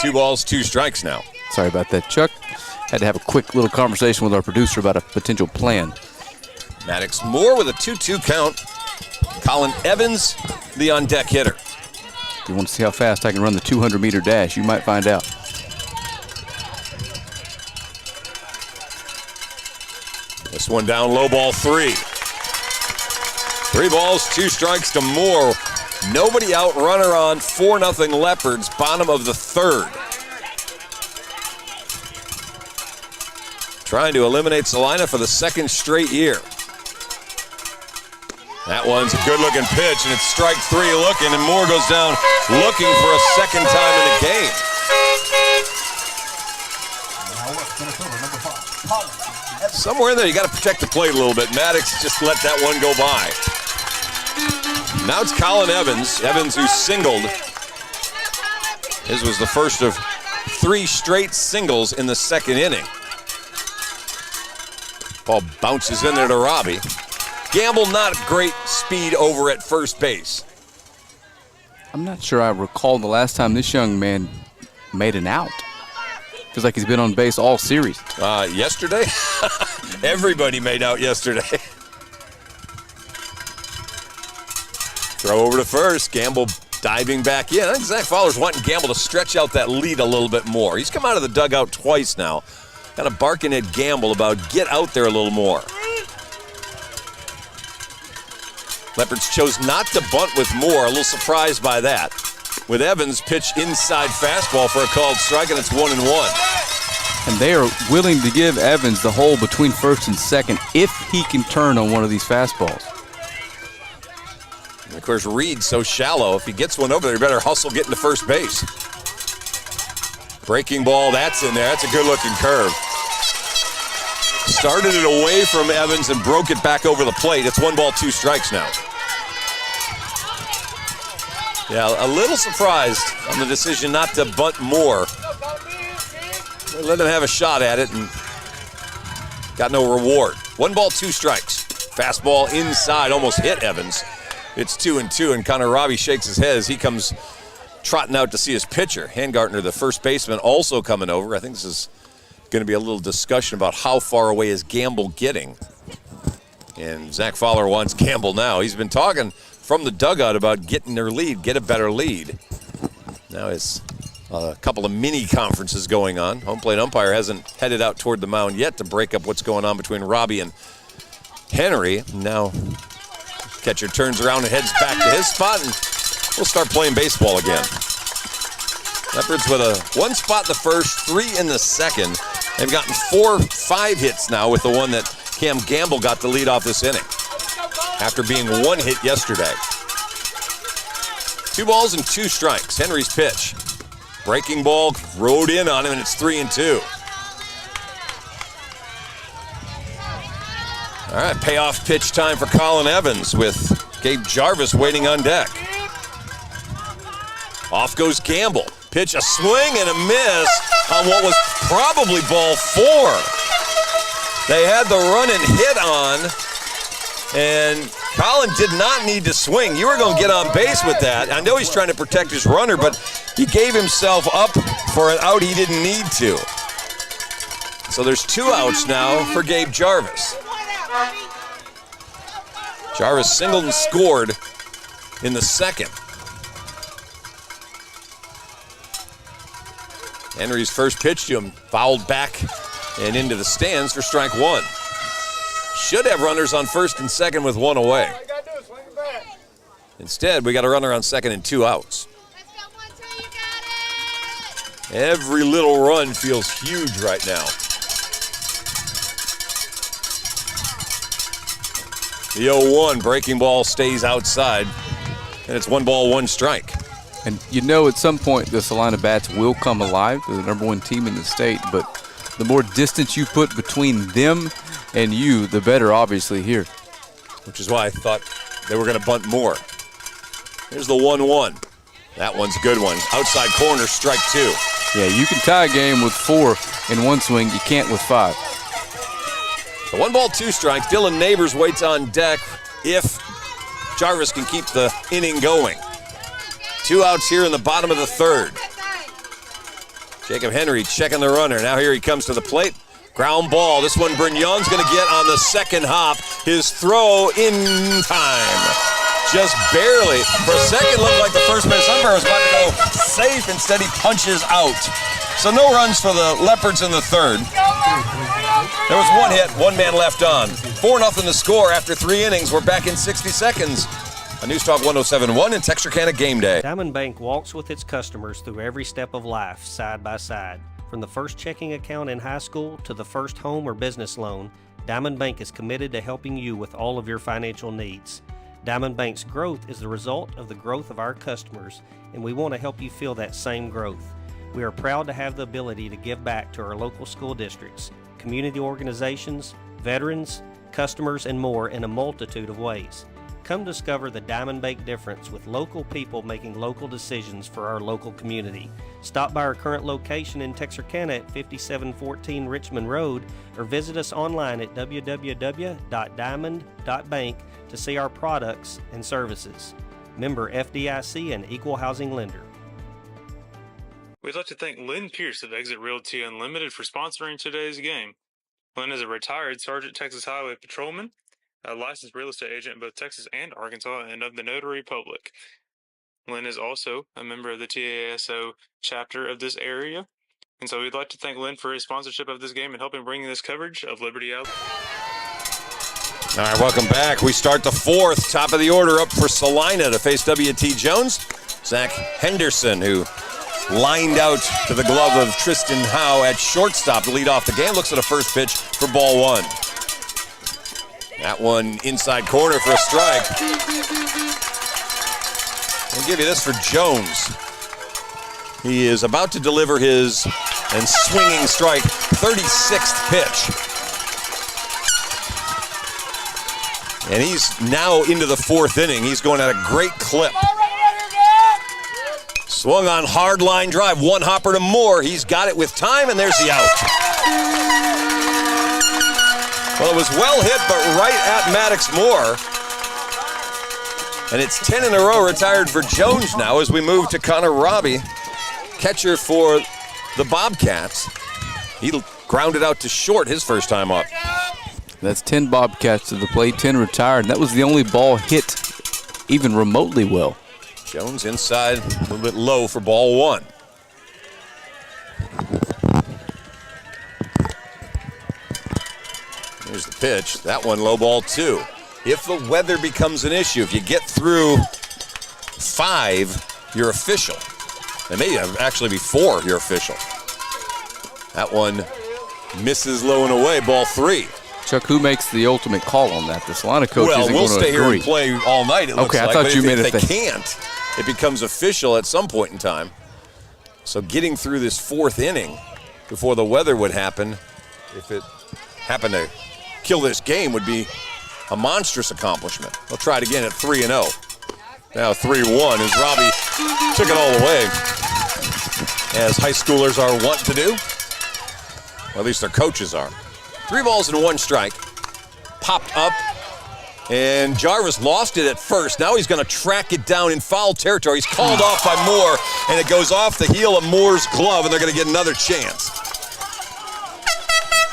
Speaker 3: 2 balls, 2 strikes now. Sorry about that, Chuck. Had to have a quick little conversation with our producer about a potential plan. Maddox Moore with a 2-2 count. Colin Evans, the on-deck hitter. If you want to see how fast I can run the 200-meter dash, you might find out. This one down, low ball 3. 3 balls, 2 strikes to Moore. Nobody out, runner on, 4-0 Leopards, bottom of the third. Trying to eliminate Celina for the 2nd straight year. That one's a good-looking pitch, and it's strike 3 looking, and Moore goes down looking for a 2nd time in the game. Somewhere in there, you got to protect the plate a little bit. Maddox just let that one go by. Now it's Colin Evans. Evans, who singled. His was the first of 3 straight singles in the 2nd inning. Ball bounces in there to Robbie. Gamble, not great speed over at first base. I'm not sure I recall the last time this young man made an out. Feels like he's been on base all series. Yesterday? Everybody made out yesterday. Throw over to first. Gamble diving back in. I think Zach Fowler's wanting Gamble to stretch out that lead a little bit more. He's come out of the dugout twice now. Kind of barking at Gamble about get out there a little more. Leopards chose not to bunt with Moore. A little surprised by that. With Evans, pitch inside fastball for a called strike, and it's 1-1. And they are willing to give Evans the hole between first and second if he can turn on one of these fastballs. And of course, Reed's so shallow. If he gets one over there, he better hustle getting to first base. Breaking ball, that's in there. That's a good-looking curve. Started it away from Evans and broke it back over the plate. It's 1 ball, 2 strikes now. Yeah, a little surprised on the decision not to bunt Moore. Let him have a shot at it and got no reward. 1 ball, 2 strikes. Fastball inside, almost hit Evans. It's 2-2, and Connor Robbie shakes his head as he comes trotting out to see his pitcher. Handgartner, the first baseman, also coming over. I think this is going to be a little discussion about how far away is Gamble getting. And Zach Fowler wants Gamble now. He's been talking from the dugout about getting their lead, get a better lead. Now it's a couple of mini conferences going on. Home plate umpire hasn't headed out toward the mound yet to break up what's going on between Robbie and Henry. Now catcher turns around and heads back to his spot, and we'll start playing baseball again. Leopards with a 1 spot in the first, 3 in the second. They've gotten 4-5 hits now with the one that Cam Gamble got to lead off this inning after being 1 hit yesterday. 2 balls and 2 strikes. Henry's pitch. Breaking ball rode in on him, and it's 3-2. All right, payoff pitch time for Colin Evans with Gabe Jarvis waiting on deck. Off goes Gamble. Pitch, a swing and a miss on what was probably ball 4. They had the run and hit on, and Colin did not need to swing. You were going to get on base with that. I know he's trying to protect his runner, but he gave himself up for an out he didn't need to. So there's 2 outs now for Gabe Jarvis. Jarvis singled and scored in the second. Henry's first pitch to him fouled back and into the stands for strike 1. Should have runners on first and second with 1 away. Instead, we got a runner on second and 2 outs. Every little run feels huge right now. The 0-1 breaking ball stays outside, and it's 1 ball, 1 strike.
Speaker 4: And you know at some point the Celina Bats will come alive. They're the number 1 team in the state, but the more distance you put between them and you, the better, obviously, here.
Speaker 3: Which is why I thought they were going to bunt more. Here's the 1-1. That one's a good one. Outside corner, strike 2.
Speaker 4: Yeah, you can tie a game with 4 in 1 swing. You can't with 5.
Speaker 3: So 1 ball, 2 strikes. Dylan Neighbors waits on deck if Jarvis can keep the inning going. 2 outs here in the bottom of the 3rd. Jacob Henry checking the runner. Now here he comes to the plate. Ground ball. This one Brignon's going to get on the second hop. His throw in time. Just barely. For a second, looked like the first base umpire was about to go safe. Instead, he punches out. So no runs for the Leopards in the 3rd. There was 1 hit, 1 man left on. 4-0 the score after 3 innings. We're back in 60 seconds. On News Talk 107.1 in Texarkana Game Day.
Speaker 12: Diamond Bank walks with its customers through every step of life, side by side. From the first checking account in high school to the first home or business loan, Diamond Bank is committed to helping you with all of your financial needs. Diamond Bank's growth is the result of the growth of our customers, and we want to help you feel that same growth. We are proud to have the ability to give back to our local school districts, community organizations, veterans, customers, and more in a multitude of ways. Come discover the Diamond Bank difference with local people making local decisions for our local community. Stop by our current location in Texarkana at 5714 Richmond Road or visit us online at www.diamond.bank to see our products and services. Member FDIC and Equal Housing Lender.
Speaker 6: We'd like to thank Lynn Pierce of Exit Realty Unlimited for sponsoring today's game. Lynn is a retired Sergeant Texas Highway Patrolman, a licensed real estate agent in both Texas and Arkansas, and of the Notary Public. Lynn is also a member of the TASO chapter of this area, and so we'd like to thank Lynn for his sponsorship of this game and helping bring this coverage of Liberty-Eylau.
Speaker 3: All right, welcome back. We start the 4th, top of the order up for Celina to face W.T. Jones. Zach Henderson, who lined out to the glove of Tristan Howe at shortstop to lead off the game, looks at a first pitch for ball 1. That one inside corner for a strike. I'll give you this for Jones. He is about to deliver his and swinging strike 36th pitch. And he's now into the 4th inning. He's going at a great clip. Swung on hard line drive, 1 hopper to Moore. He's got it with time, and there's the out. Well, it was well hit, but right at Maddox Moore. And it's 10 in a row retired for Jones now as we move to Connor Robbie, catcher for the Bobcats. He grounded out to short his first time up.
Speaker 4: That's 10 Bobcats to the plate, 10 retired. And that was the only ball hit even remotely well.
Speaker 3: Jones inside, a little bit low for ball one. Here's the pitch. That one low ball two. If the weather becomes an issue, if you get through 5, you're official. It may actually be 4, you're official. That one misses low and away, ball 3.
Speaker 4: Chuck, who makes the ultimate call on that? The Celina coach isn't
Speaker 3: we'll
Speaker 4: going to
Speaker 3: stay
Speaker 4: agree.
Speaker 3: here and play all night, it looks
Speaker 4: okay,
Speaker 3: like.
Speaker 4: I thought you meant
Speaker 3: if they can't, it becomes official at some point in time. So getting through this 4th inning before the weather would happen, if it happened to kill this game, would be a monstrous accomplishment. They'll try it again at 3-0. Now 3-1 as Robbie took it all the way, as high schoolers are wont to do. Or at least their coaches are. 3 balls and 1 strike. Popped up, and Jarvis lost it at first. Now he's going to track it down in foul territory. He's called off by Moore, and it goes off the heel of Moore's glove, and they're going to get another chance.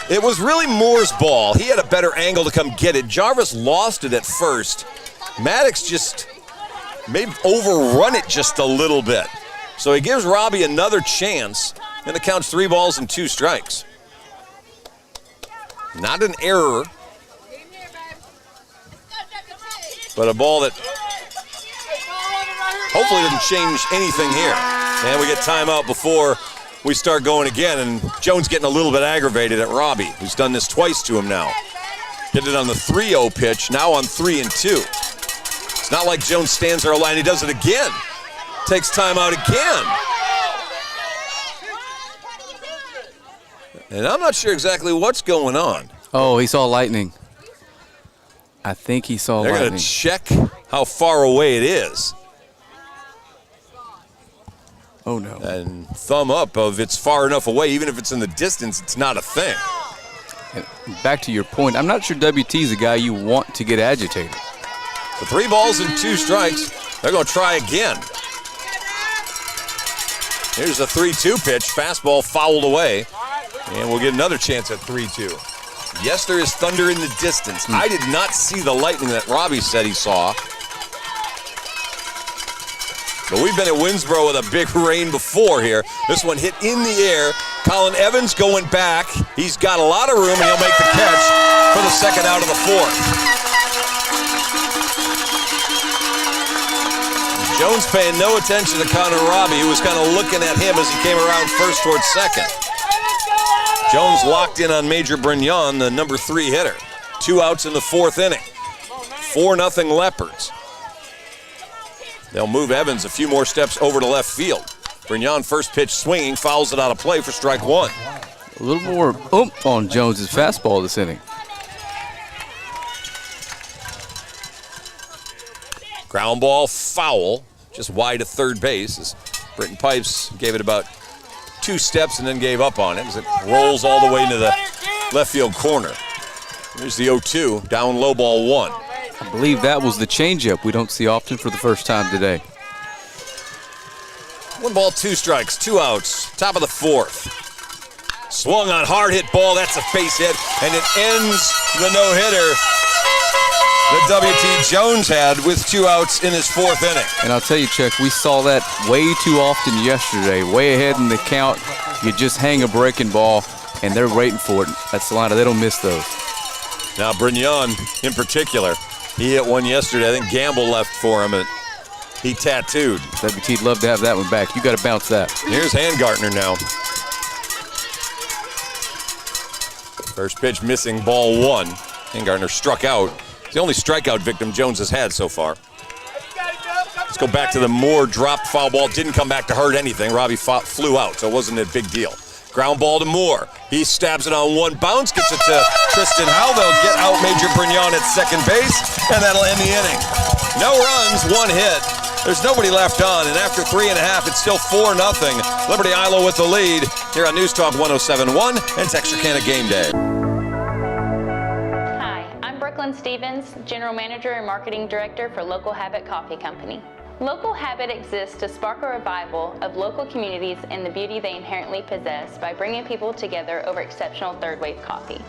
Speaker 3: It was really Moore's ball. He had a better angle to come get it. Jarvis lost it at first. Maddox just may overrun it just a little bit. So he gives Robbie another chance, and the count's 3 balls and 2 strikes. Not an error, but a ball that hopefully doesn't change anything here. And we get timeout before we start going again, and Jones getting a little bit aggravated at Robbie, who's done this twice to him now. Hit it on the 3-0 pitch, now on 3-2. It's not like Jones stands there a line, he does it again. Takes timeout again. And I'm not sure exactly what's going on.
Speaker 4: Oh, he saw lightning. I think he saw lightning.
Speaker 3: They're going to check how far away it is.
Speaker 4: Oh, no.
Speaker 3: And thumb up of it's far enough away, even if it's in the distance, it's not a thing.
Speaker 4: And back to your point, I'm not sure WT's a guy you want to get agitated.
Speaker 3: So 3 balls and 2 strikes. They're going to try again. Here's the 3-2 pitch. Fastball fouled away. And we'll get another chance at 3-2. Yes, there is thunder in the distance. I did not see the lightning that Robbie said he saw. But we've been at Winsboro with a big rain before here. This one hit in the air. Colin Evans going back. He's got a lot of room, and he'll make the catch for the second out of the 4th. Jones paying no attention to Connor Robbie, who was kind of looking at him as he came around first towards second. Jones locked in on Major Brignon, the number 3 hitter. 2 outs in the 4th inning. 4-0 Leopards. They'll move Evans a few more steps over to left field. Brignon first pitch swinging, fouls it out of play for strike 1.
Speaker 4: A little more oomph on Jones's fastball this inning.
Speaker 3: Ground ball foul, just wide of third base as Britton Pipes gave it about 2 steps and then gave up on it as it rolls all the way into the left field corner. There's the 0-2, down low ball 1.
Speaker 4: I believe that was the changeup we don't see often for the first time today.
Speaker 3: 1 ball, 2 strikes, 2 outs, top of the 4th. Swung on, hard hit ball, that's a base hit, and it ends the no-hitter that W.T. Jones had with 2 outs in his 4th inning.
Speaker 4: And I'll tell you, Chuck, we saw that way too often yesterday. Way ahead in the count, you just hang a breaking ball, and they're waiting for it. At Celina, they don't miss those.
Speaker 3: Now, Brignon, in particular, he hit one yesterday. I think Gamble left for him, and he tattooed.
Speaker 4: WT'd love to have that one back. You got to bounce that.
Speaker 3: Here's Handgartner now. First pitch missing, ball 1. Handgartner struck out. It's the only strikeout victim Jones has had so far. Let's go back to the Moore dropped foul ball. Didn't come back to hurt anything. Robbie flew out, so it wasn't a big deal. Ground ball to Moore. He stabs it on 1 bounce, gets it to Tristan Howell. They'll get out Major Brignon at second base, and that'll end the inning. No runs, 1 hit. There's nobody left on, and after 3.5, it's still 4-0. Liberty-Eylau with the lead here on News Talk 107.1 and Texarkana Game Day.
Speaker 13: Jacqueline Stevens, General Manager and Marketing Director for Local Habit Coffee Company. Local Habit exists to spark a revival of local communities and the beauty they inherently possess by bringing people together over exceptional third-wave coffee.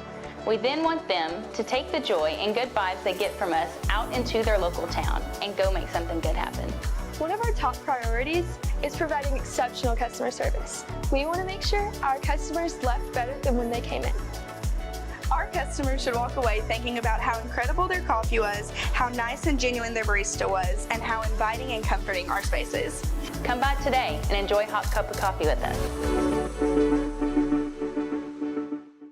Speaker 13: We then want them to take the joy and good vibes they get from us out into their local town and go make something good happen.
Speaker 14: One of our top priorities is providing exceptional customer service. We want to make sure our customers left better than when they came in.
Speaker 15: Our customers should walk away thinking about how incredible their coffee was, how nice and genuine their barista was, and how inviting and comforting our space is.
Speaker 13: Come by today and enjoy a hot cup of coffee with us.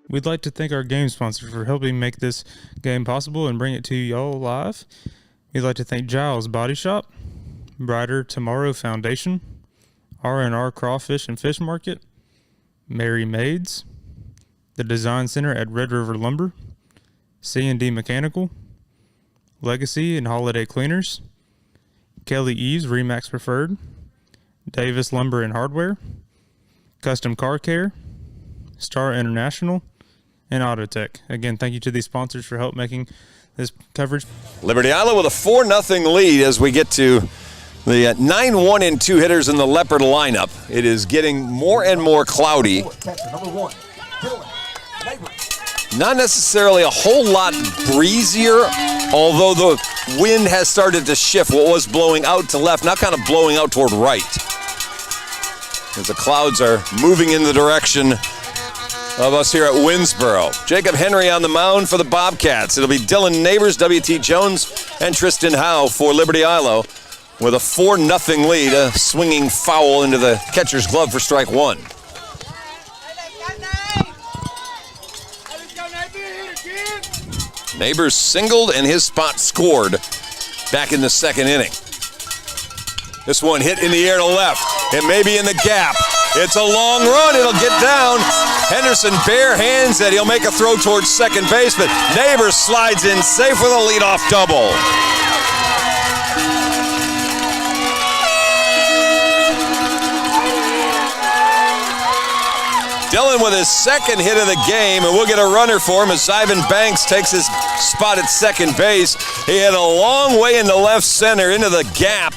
Speaker 8: We'd like to thank our game sponsor for helping make this game possible and bring it to y'all live. We'd like to thank Giles Body Shop, Brighter Tomorrow Foundation, R&R Crawfish and Fish Market, Mary Maids, the Design Center at Red River Lumber, C&D Mechanical, Legacy and Holiday Cleaners, Kelly Eves Remax Preferred, Davis Lumber and Hardware, Custom Car Care, Star International, and Autotech. Again, thank you to these sponsors for help making this coverage.
Speaker 3: Liberty-Eylau with a 4-0 lead as we get to the 9-1 and 2 hitters in the Leopard lineup. It is getting more and more cloudy. Not necessarily a whole lot breezier, although the wind has started to shift. What was blowing out to left, now kind of blowing out toward right, as the clouds are moving in the direction of us here at Winsboro. Jacob Henry on the mound for the Bobcats. It'll be Dylan Neighbors, W.T. Jones, and Tristan Howe for Liberty-Eylau with a 4-0 lead, a swinging foul into the catcher's glove for strike one. Neighbors singled and his spot scored back in the second inning. This one hit in the air to left. It may be in the gap. It's a long run. It'll get down. Henderson bare hands it. He'll make a throw towards second base, but Neighbors slides in safe with a leadoff double. Dylan with his second hit of the game, and we'll get a runner for him as Ivan Banks takes his spot at second base. He hit a long way into left center, into the gap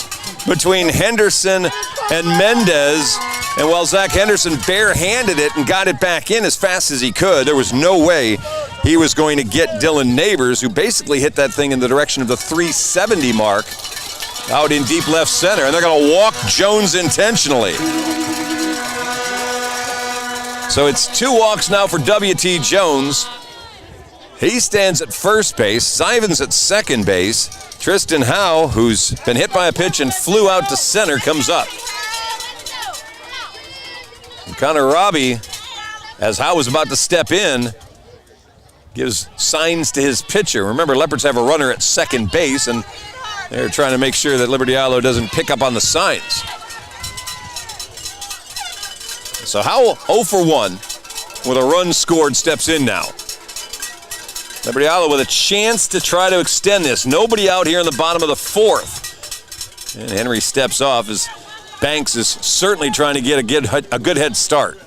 Speaker 3: between Henderson and Mendez. And while Zach Henderson barehanded it and got it back in as fast as he could, there was no way he was going to get Dylan Neighbors, who basically hit that thing in the direction of the 370 mark out in deep left center. And they're going to walk Jones intentionally. So it's 2 walks now for W.T. Jones. He stands at first base. Zivan's at second base. Tristan Howe, who's been hit by a pitch and flew out to center, comes up. And Connor Robbie, as Howe was about to step in, gives signs to his pitcher. Remember, Leopards have a runner at second base, and they're trying to make sure that Liberty-Eylau doesn't pick up on the signs. So Howell 0 for 1 with a run scored steps in now. Liberty-Eylau with a chance to try to extend this. Nobody out here in the bottom of the fourth. And Henry steps off as Banks is certainly trying to get a good head start.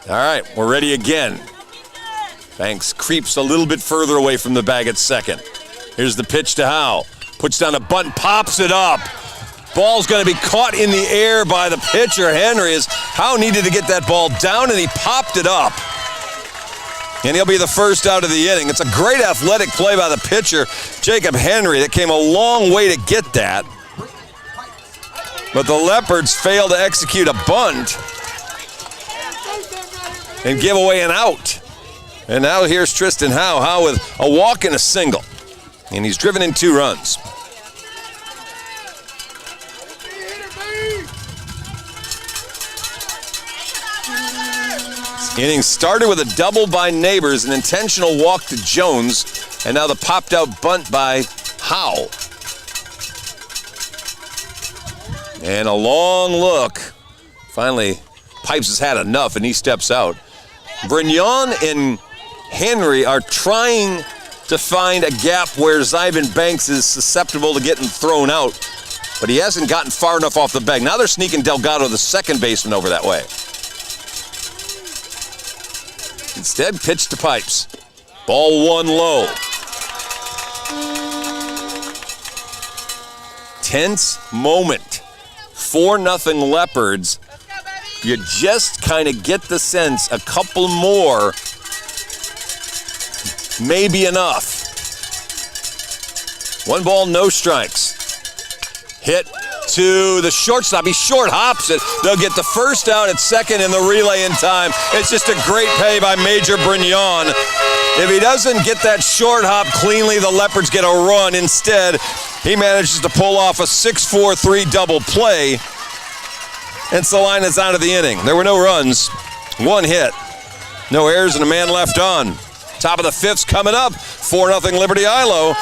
Speaker 3: All right, we're ready again. Banks creeps a little bit further away from the bag at second. Here's the pitch to Howe. Puts down a bunt, pops it up. Ball's going to be caught in the air by the pitcher, Henry, as Howe needed to get that ball down, and he popped it up. And he'll be the first out of the inning. It's a great athletic play by the pitcher, Jacob Henry, that came a long way to get that. But the Leopards failed to execute a bunt and give away an out. And now here's Tristan Howe. Howe with a walk and a single. And he's driven in 2 runs. This inning started with a double by Neighbors, an intentional walk to Jones, and now the popped out bunt by Howe. And a long look. Finally, Pipes has had enough, and he steps out. Brignon and Henry are trying to find a gap where Zivan Banks is susceptible to getting thrown out, but he hasn't gotten far enough off the bag. Now they're sneaking Delgado, the second baseman, over that way. Instead, pitch to Pipes. Ball one low. Tense moment. 4-0 Leopards. You just kind of get the sense a couple more may be enough. 1 ball, no strikes. Hit to the shortstop. He short hops it. They'll get the first out at second in the relay in time. It's just a great play by Major Brignon. If he doesn't get that short hop cleanly, the Leopards get a run. Instead, he manages to pull off a 6-4-3 double play, and Celina's out of the inning. There were no runs, 1 hit, no errors, and a man left on. Top of the 5th's coming up. 4-0 Liberty-Eylau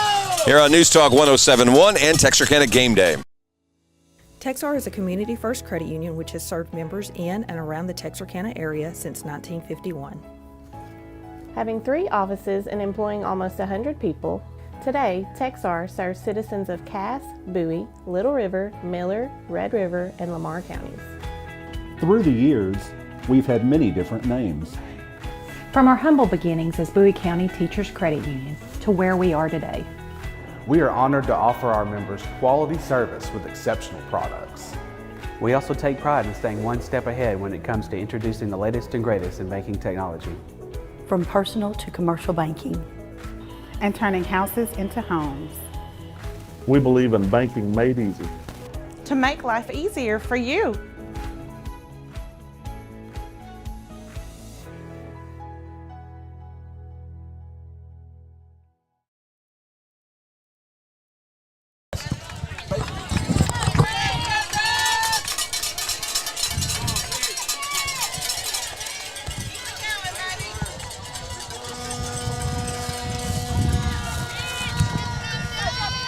Speaker 3: here on News Talk 107.1 and Texarkana Game Day.
Speaker 16: Texar is a community-first credit union which has served members in and around the Texarkana area since 1951.
Speaker 17: Having 3 offices and employing almost 100 people, today Texar serves citizens of Cass, Bowie, Little River, Miller, Red River, and Lamar counties.
Speaker 18: Through the years, we've had many different names.
Speaker 19: From our humble beginnings as Bowie County Teachers Credit Union to where we are today.
Speaker 20: We are honored to offer our members quality service with exceptional products.
Speaker 21: We also take pride in staying one step ahead when it comes to introducing the latest and greatest in banking technology.
Speaker 22: From personal to commercial banking.
Speaker 23: And turning houses into homes.
Speaker 24: We believe in banking made easy.
Speaker 23: To make life easier for you.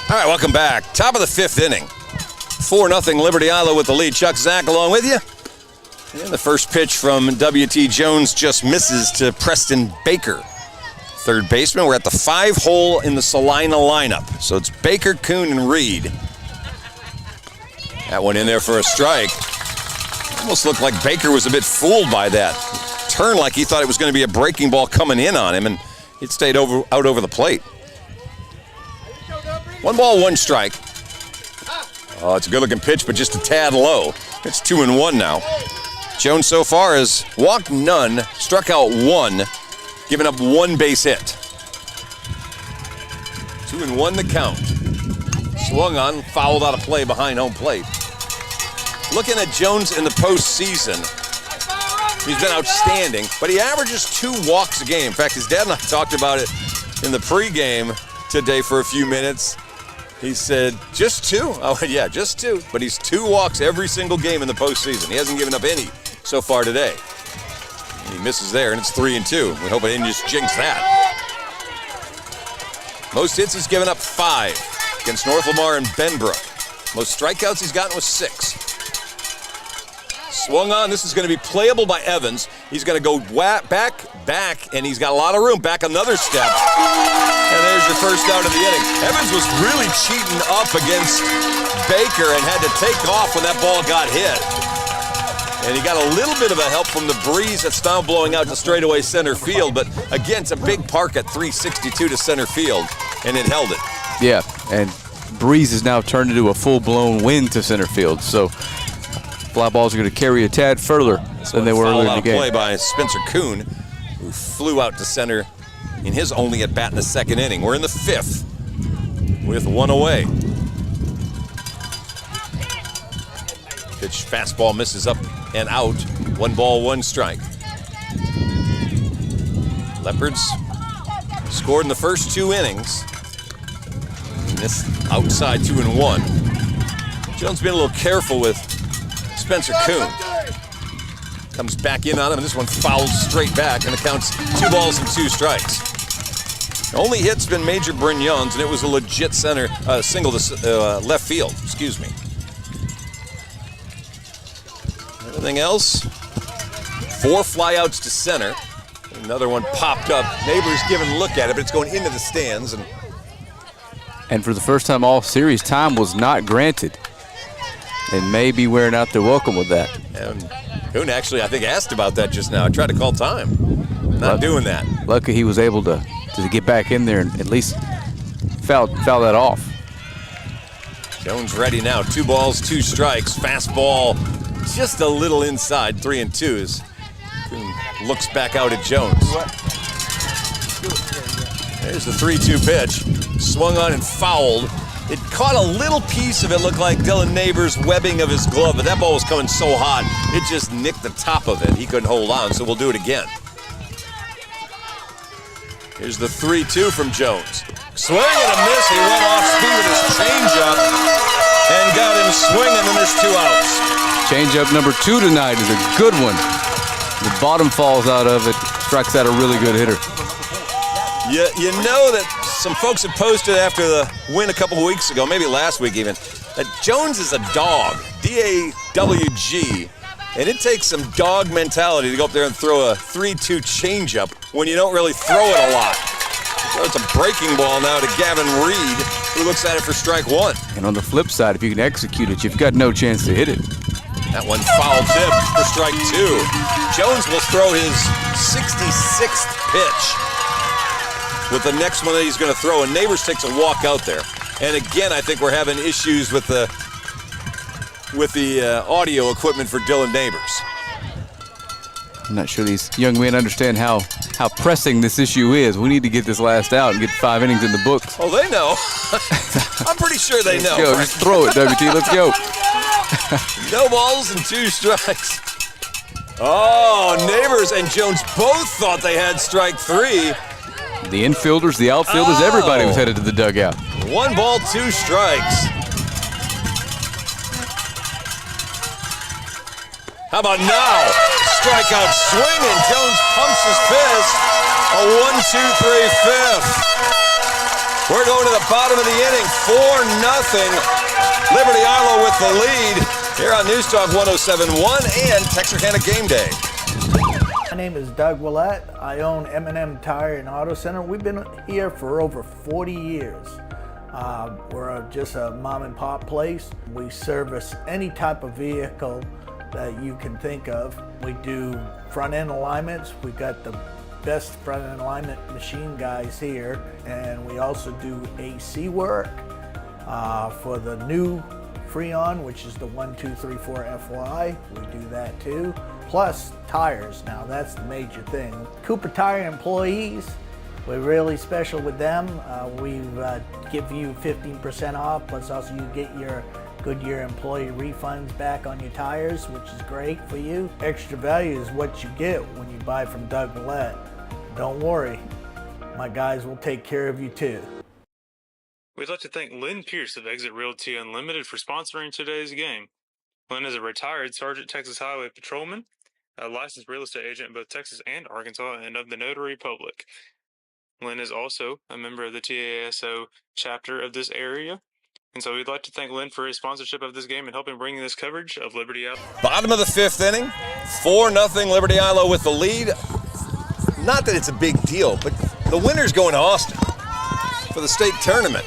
Speaker 3: All right, welcome back. Top of the 5th inning. 4-0 Liberty-Eylau with the lead. Chuck Zach along with you. And the first pitch from W.T. Jones just misses to Preston Baker. Third baseman. We're at the 5-hole in the Celina lineup. So it's Baker, Kuhn, and Reed. That one in there for a strike. Almost looked like Baker was a bit fooled by that. Turned like he thought it was going to be a breaking ball coming in on him, and it stayed out over the plate. 1 ball, 1 strike. Oh, it's a good-looking pitch, but just a tad low. It's 2-1 now. Jones so far has walked none, struck out 1, given up 1 base hit. 2-1 the count. Swung on, fouled out of play behind home plate. Looking at Jones in the postseason, he's been outstanding, but he averages 2 walks a game. In fact, his dad and I talked about it in the pregame today for a few minutes. He said, just 2? Oh, yeah, just 2. But he's 2 walks every single game in the postseason. He hasn't given up any so far today. And he misses there, and it's 3-2. We hope it didn't just jinx that. Most hits he's given up 5 against North Lamar and Benbrook. Most strikeouts he's gotten was 6. Swung on. This is going to be playable by Evans. He's going to go back, and he's got a lot of room. Back another step. And there's your first out of the inning. Evans was really cheating up against Baker and had to take off when that ball got hit. And he got a little bit of a help from the breeze that's now blowing out to straightaway center field. But again, it's a big park at 362 to center field, and it held it.
Speaker 4: Yeah, and breeze has now turned into a full-blown wind to center field. So fly balls are going to carry a tad further than they were earlier in the game.
Speaker 3: Play by Spencer Kuhn, who flew out to center in his only at bat in the 2nd inning. We're in the 5th with 1 away. Pitch fastball misses up and out. 1 ball, 1 strike. Leopards scored in the first 2 innings. And this outside 2-1. Jones being a little careful with Spencer Kuhn. Comes back in on him, and this one fouled straight back, and it counts 2 balls and 2 strikes. The only hit's been Major Brignon's, and it was a legit single to left field. Excuse me. Everything else, 4 flyouts to center. Another one popped up. Neighbors giving a look at it, but it's going into the stands.
Speaker 4: And for the first time all series, time was not granted. They may be wearing out their welcome with that.
Speaker 3: And Kuhn actually, I think, asked about that just now. I tried to call time. Not doing that.
Speaker 4: Lucky he was able to get back in there and at least foul that off.
Speaker 3: Jones ready now. 2 balls, 2 strikes. Fastball just a little inside. 3-2 as Kuhn looks back out at Jones. There's the 3-2 pitch. Swung on and fouled. It caught a little piece of it, looked like Dylan Neighbors' webbing of his glove, but that ball was coming so hot, it just nicked the top of it. He couldn't hold on, so we'll do it again. Here's the 3-2 from Jones. Swing and a miss. He went off speed with his changeup and got him swinging, and there's 2 outs.
Speaker 4: Changeup number 2 tonight is a good one. The bottom falls out of it, strikes out a really good hitter.
Speaker 3: You know that some folks had posted after the win a couple of weeks ago, maybe last week even, that Jones is a dog, D-A-W-G, and it takes some dog mentality to go up there and throw a 3-2 changeup when you don't really throw it a lot. So it's a breaking ball now to Gavin Reed, who looks at it for strike 1.
Speaker 4: And on the flip side, if you can execute it, you've got no chance to hit it.
Speaker 3: That one foul tip for strike 2. Jones will throw his 66th pitch with the next one that he's going to throw, and Neighbors takes a walk out there. And again, I think we're having issues with the audio equipment for Dylan Neighbors.
Speaker 4: I'm not sure these young men understand how pressing this issue is. We need to get this last out and get 5 innings in the books.
Speaker 3: Oh, they know. I'm pretty sure they know.
Speaker 4: Let's go. Just throw it, WT. Let's go.
Speaker 3: No balls and 2 strikes. Oh, Neighbors and Jones both thought they had strike 3.
Speaker 4: The infielders, the outfielders, everybody was headed to the dugout.
Speaker 3: 1 ball, 2 strikes. How about now? Strikeout swing, and Jones pumps his fist. A 1-2-3 fifth. We're going to the bottom of the inning. 4-0. Liberty-Eylau with the lead here on News Talk 107.1 and Texarkana Gameday.
Speaker 5: My name is Doug Willett. I own M&M Tire and Auto Center. We've been here for over 40 years. We're just a mom and pop place. We service any type of vehicle that you can think of. We do front end alignments. We've got the best front end alignment machine guys here. And we also do AC work for the new Freon, which is the 1234 FY. We do that too. Plus tires. Now that's the major thing. Cooper Tire employees, we're really special with them. We give you 15% off, plus also you get your Goodyear employee refunds back on your tires, which is great for you. Extra value is what you get when you buy from Doug Willett. Don't worry, my guys will take care of you too.
Speaker 6: We'd like to thank Lynn Pierce of Exit Realty Unlimited for sponsoring today's game. Lynn is a retired Sergeant Texas Highway Patrolman, a licensed real estate agent in both Texas and Arkansas, and of the Notary Public. Lynn is also a member of the TASO chapter of this area. And so we'd like to thank Lynn for his sponsorship of this game and helping bring this coverage of Liberty-Eylau.
Speaker 3: Bottom of the 5th inning, 4-0 Liberty-Eylau with the lead. Not that it's a big deal, but the winner's going to Austin for the state tournament.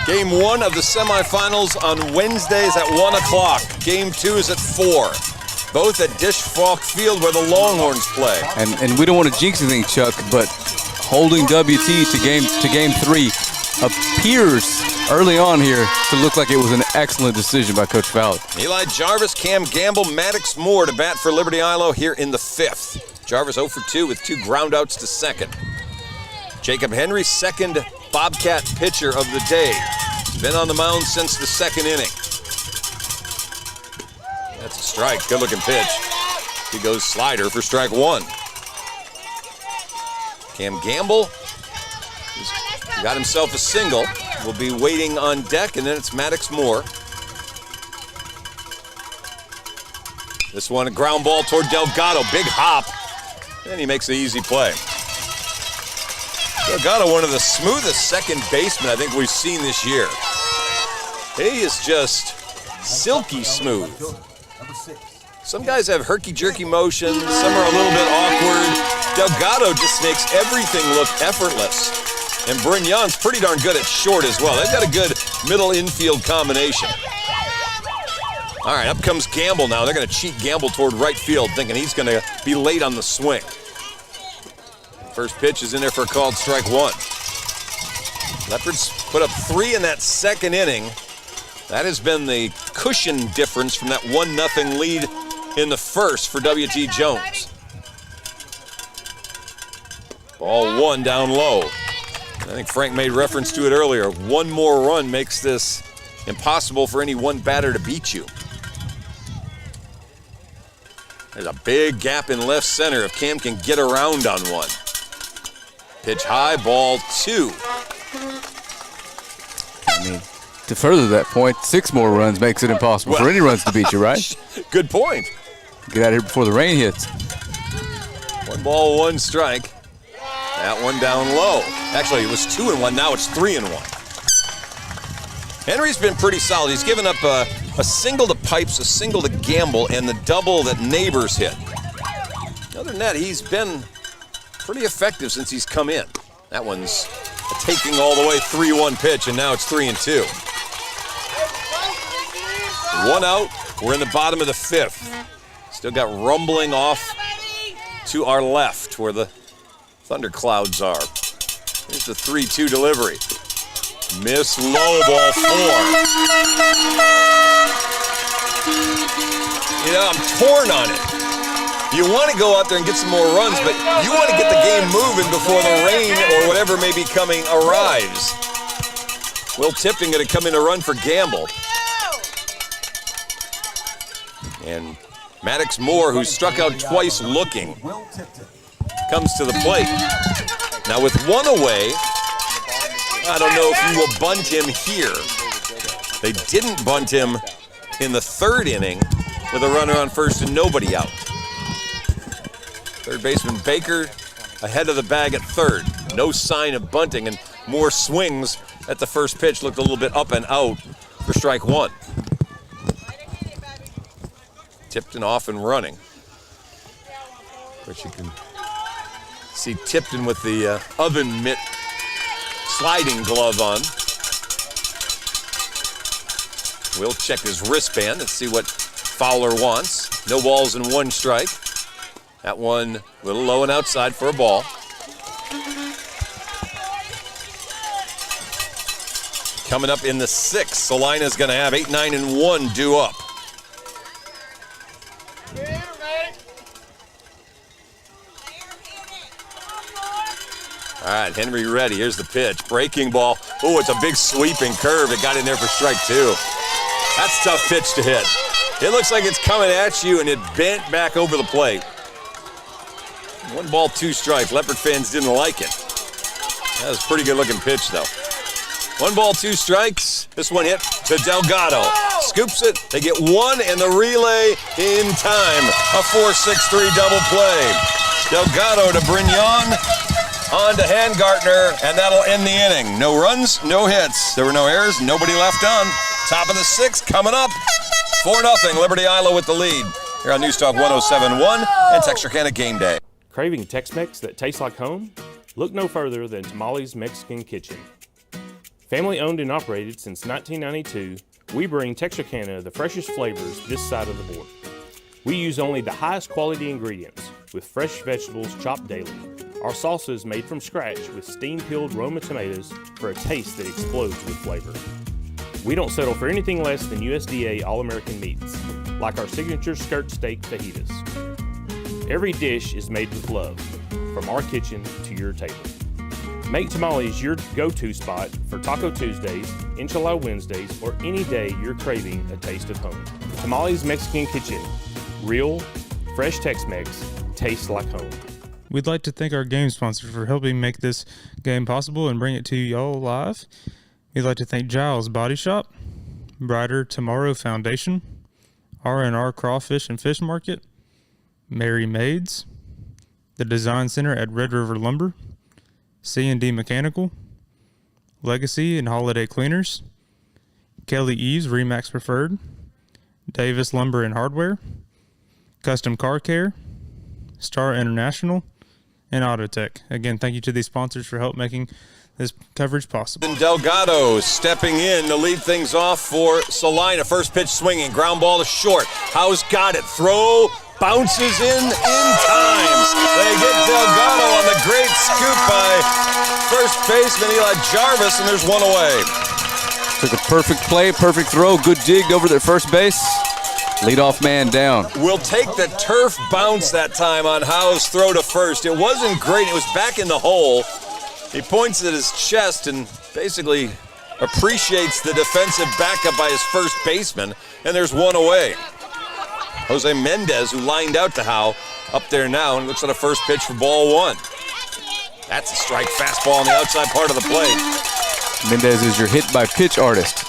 Speaker 3: Game 1 of the semifinals on Wednesdays at 1 o'clock. Game 2 is at 4. Both at Dish Falk Field where the Longhorns play.
Speaker 4: And we don't want to jinx anything, Chuck, but holding WT to game 3 appears early on here to look like it was an excellent decision by Coach Fowler.
Speaker 3: Eli Jarvis, Cam Gamble, Maddox Moore to bat for Liberty-Eylau here in the 5th. Jarvis 0 for 2 with 2 groundouts to second. Jacob Henry, second Bobcat pitcher of the day. He's been on the mound since the 2nd inning. That's a strike, good looking pitch. He goes slider for strike 1. Cam Gamble got himself a single. Will be waiting on deck, and then it's Maddox Moore. This one a ground ball toward Delgado, big hop, and he makes the easy play. Delgado, one of the smoothest second basemen I think we've seen this year. He is just silky smooth. Some guys have herky-jerky motions, some are a little bit awkward. Delgado just makes everything look effortless. And Brignon's pretty darn good at short as well. They've got a good middle infield combination. All right, up comes Gamble now. They're going to cheat Gamble toward right field, thinking he's going to be late on the swing. First pitch is in there for a called strike one. Leopards put up 3 in that second inning. That has been the cushion difference from that 1-0 lead in the first for W.T. Jones. Ball 1 down low. I think Frank made reference to it earlier. One more run makes this impossible for any one batter to beat you. There's a big gap in left center if Cam can get around on one. Pitch high, ball 2.
Speaker 4: I mean, to further that point, 6 more runs makes it impossible for any runs to beat you, right?
Speaker 3: Good point.
Speaker 4: Get out of here before the rain hits.
Speaker 3: 1 ball, 1 strike. That one down low. Actually, it was 2-1. Now it's 3-1. Henry's been pretty solid. He's given up a single to Pipes, a single to Gamble, and the double that Neighbors hit. Other than that, he's been pretty effective since he's come in. That one's taking all the way 3-1 pitch, and now it's 3-2. 1 out. We're in the bottom of the 5th. Still got rumbling off to our left where the thunderclouds are. Here's the 3-2 delivery. Miss low, ball 4. You know, I'm torn on it. You want to go out there and get some more runs, but you want to get the game moving before the rain or whatever may be coming arrives. Will Tipton going to come in to run for Gamble. And Maddox Moore, who struck out twice looking, comes to the plate. Now with 1 away, I don't know if you will bunt him here. They didn't bunt him in the 3rd inning with a runner on first and nobody out. Third baseman Baker ahead of the bag at 3rd. No sign of bunting, and Moore swings at the first pitch. Looked a little bit up and out for strike 1. Tipton off and running. But you can see Tipton with the oven mitt sliding glove on. We'll check his wristband and see what Fowler wants. No balls and 1 strike. That one a little low and outside for a ball. Coming up in the 6th, Celina's going to have 8, 9, and 1 due up. All right, Henry ready. Here's the pitch. Breaking ball. Oh, it's a big sweeping curve. It got in there for strike 2. That's a tough pitch to hit. It looks like it's coming at you, and it bent back over the plate. 1 ball, 2 strikes. Leopard fans didn't like it. That was a pretty good-looking pitch, though. 1 ball, 2 strikes. This one hit to Delgado. Scoops it. They get 1 and the relay in time. A 4-6-3 double play. Delgado to Brignon. On to Handgartner, and that'll end the inning. No runs, no hits. There were no errors, nobody left on. Top of the 6th coming up. 4-0, Liberty-Eylau with the lead. Here on News Talk 107.1 and Texarkana Game Day.
Speaker 2: Craving Tex-Mex that tastes like home? Look no further than Tamales Mexican Kitchen. Family owned and operated since 1992, we bring Texarkana the freshest flavors this side of the border. We use only the highest quality ingredients with fresh vegetables chopped daily. Our salsa is made from scratch with steam-peeled Roma tomatoes for a taste that explodes with flavor. We don't settle for anything less than USDA All-American meats, like our signature skirt steak fajitas. Every dish is made with love, from our kitchen to your table. Make Tamales your go-to spot for Taco Tuesdays, Enchilada Wednesdays, or any day you're craving a taste of home. Tamales Mexican Kitchen. Real, fresh Tex-Mex, tastes like home.
Speaker 8: We'd like to thank our game sponsor for helping make this game possible and bring it to y'all live. We'd like to thank Giles Body Shop, Brighter Tomorrow Foundation, R&R Crawfish and Fish Market, Mary Maids, the Design Center at Red River Lumber, C&D Mechanical, Legacy and Holiday Cleaners, Kelly Eves Remax Preferred, Davis Lumber and Hardware, Custom Car Care, Star International, and Autotech. Again, thank you to these sponsors for help making this coverage possible.
Speaker 3: Delgado stepping in to lead things off for Celina. First pitch swinging, ground ball to short. Howe's got it. Throw bounces in time. They get Delgado on the great scoop by first baseman Eli Jarvis, and there's one away.
Speaker 4: Took a perfect play, perfect throw, good dig over at first base. Leadoff man down.
Speaker 3: We'll take the turf bounce that time on Howe's throw to first. It wasn't great. It was back in the hole. He points at his chest and basically appreciates the defensive backup by his first baseman, and there's one away. Jose Mendez, who lined out to Howe, up there now, and looks at a first pitch for ball one. That's a strike fastball on the outside part of the plate.
Speaker 4: Mendez is your hit by pitch artist.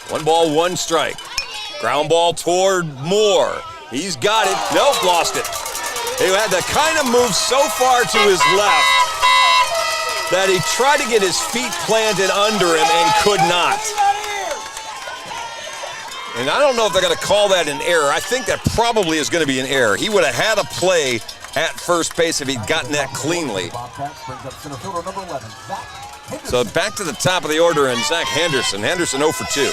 Speaker 3: 1 ball, 1 strike. Ground ball toward Moore. He's got it. Nope, lost it. He had to kind of move so far to his left that he tried to get his feet planted under him and could not. And I don't know if they're going to call that an error. I think that probably is going to be an error. He would have had a play at first base if he'd gotten that cleanly. So back to the top of the order, and Zach Henderson. Henderson 0 for 2.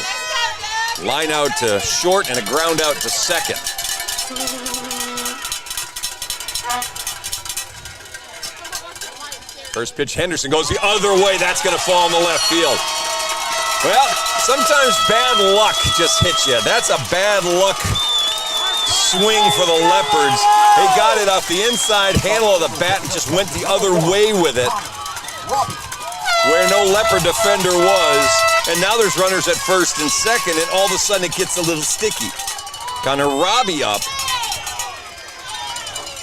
Speaker 3: Line out to short and a ground out to second. First pitch, Henderson goes the other way. That's going to fall in the left field. Well, sometimes bad luck just hits you. That's a bad luck swing for the Leopards. They got it off the inside handle of the bat and just went the other way with it, where no Leopard defender was. And now there's runners at first and second, and all of a sudden it gets a little sticky. Connor Robbie up.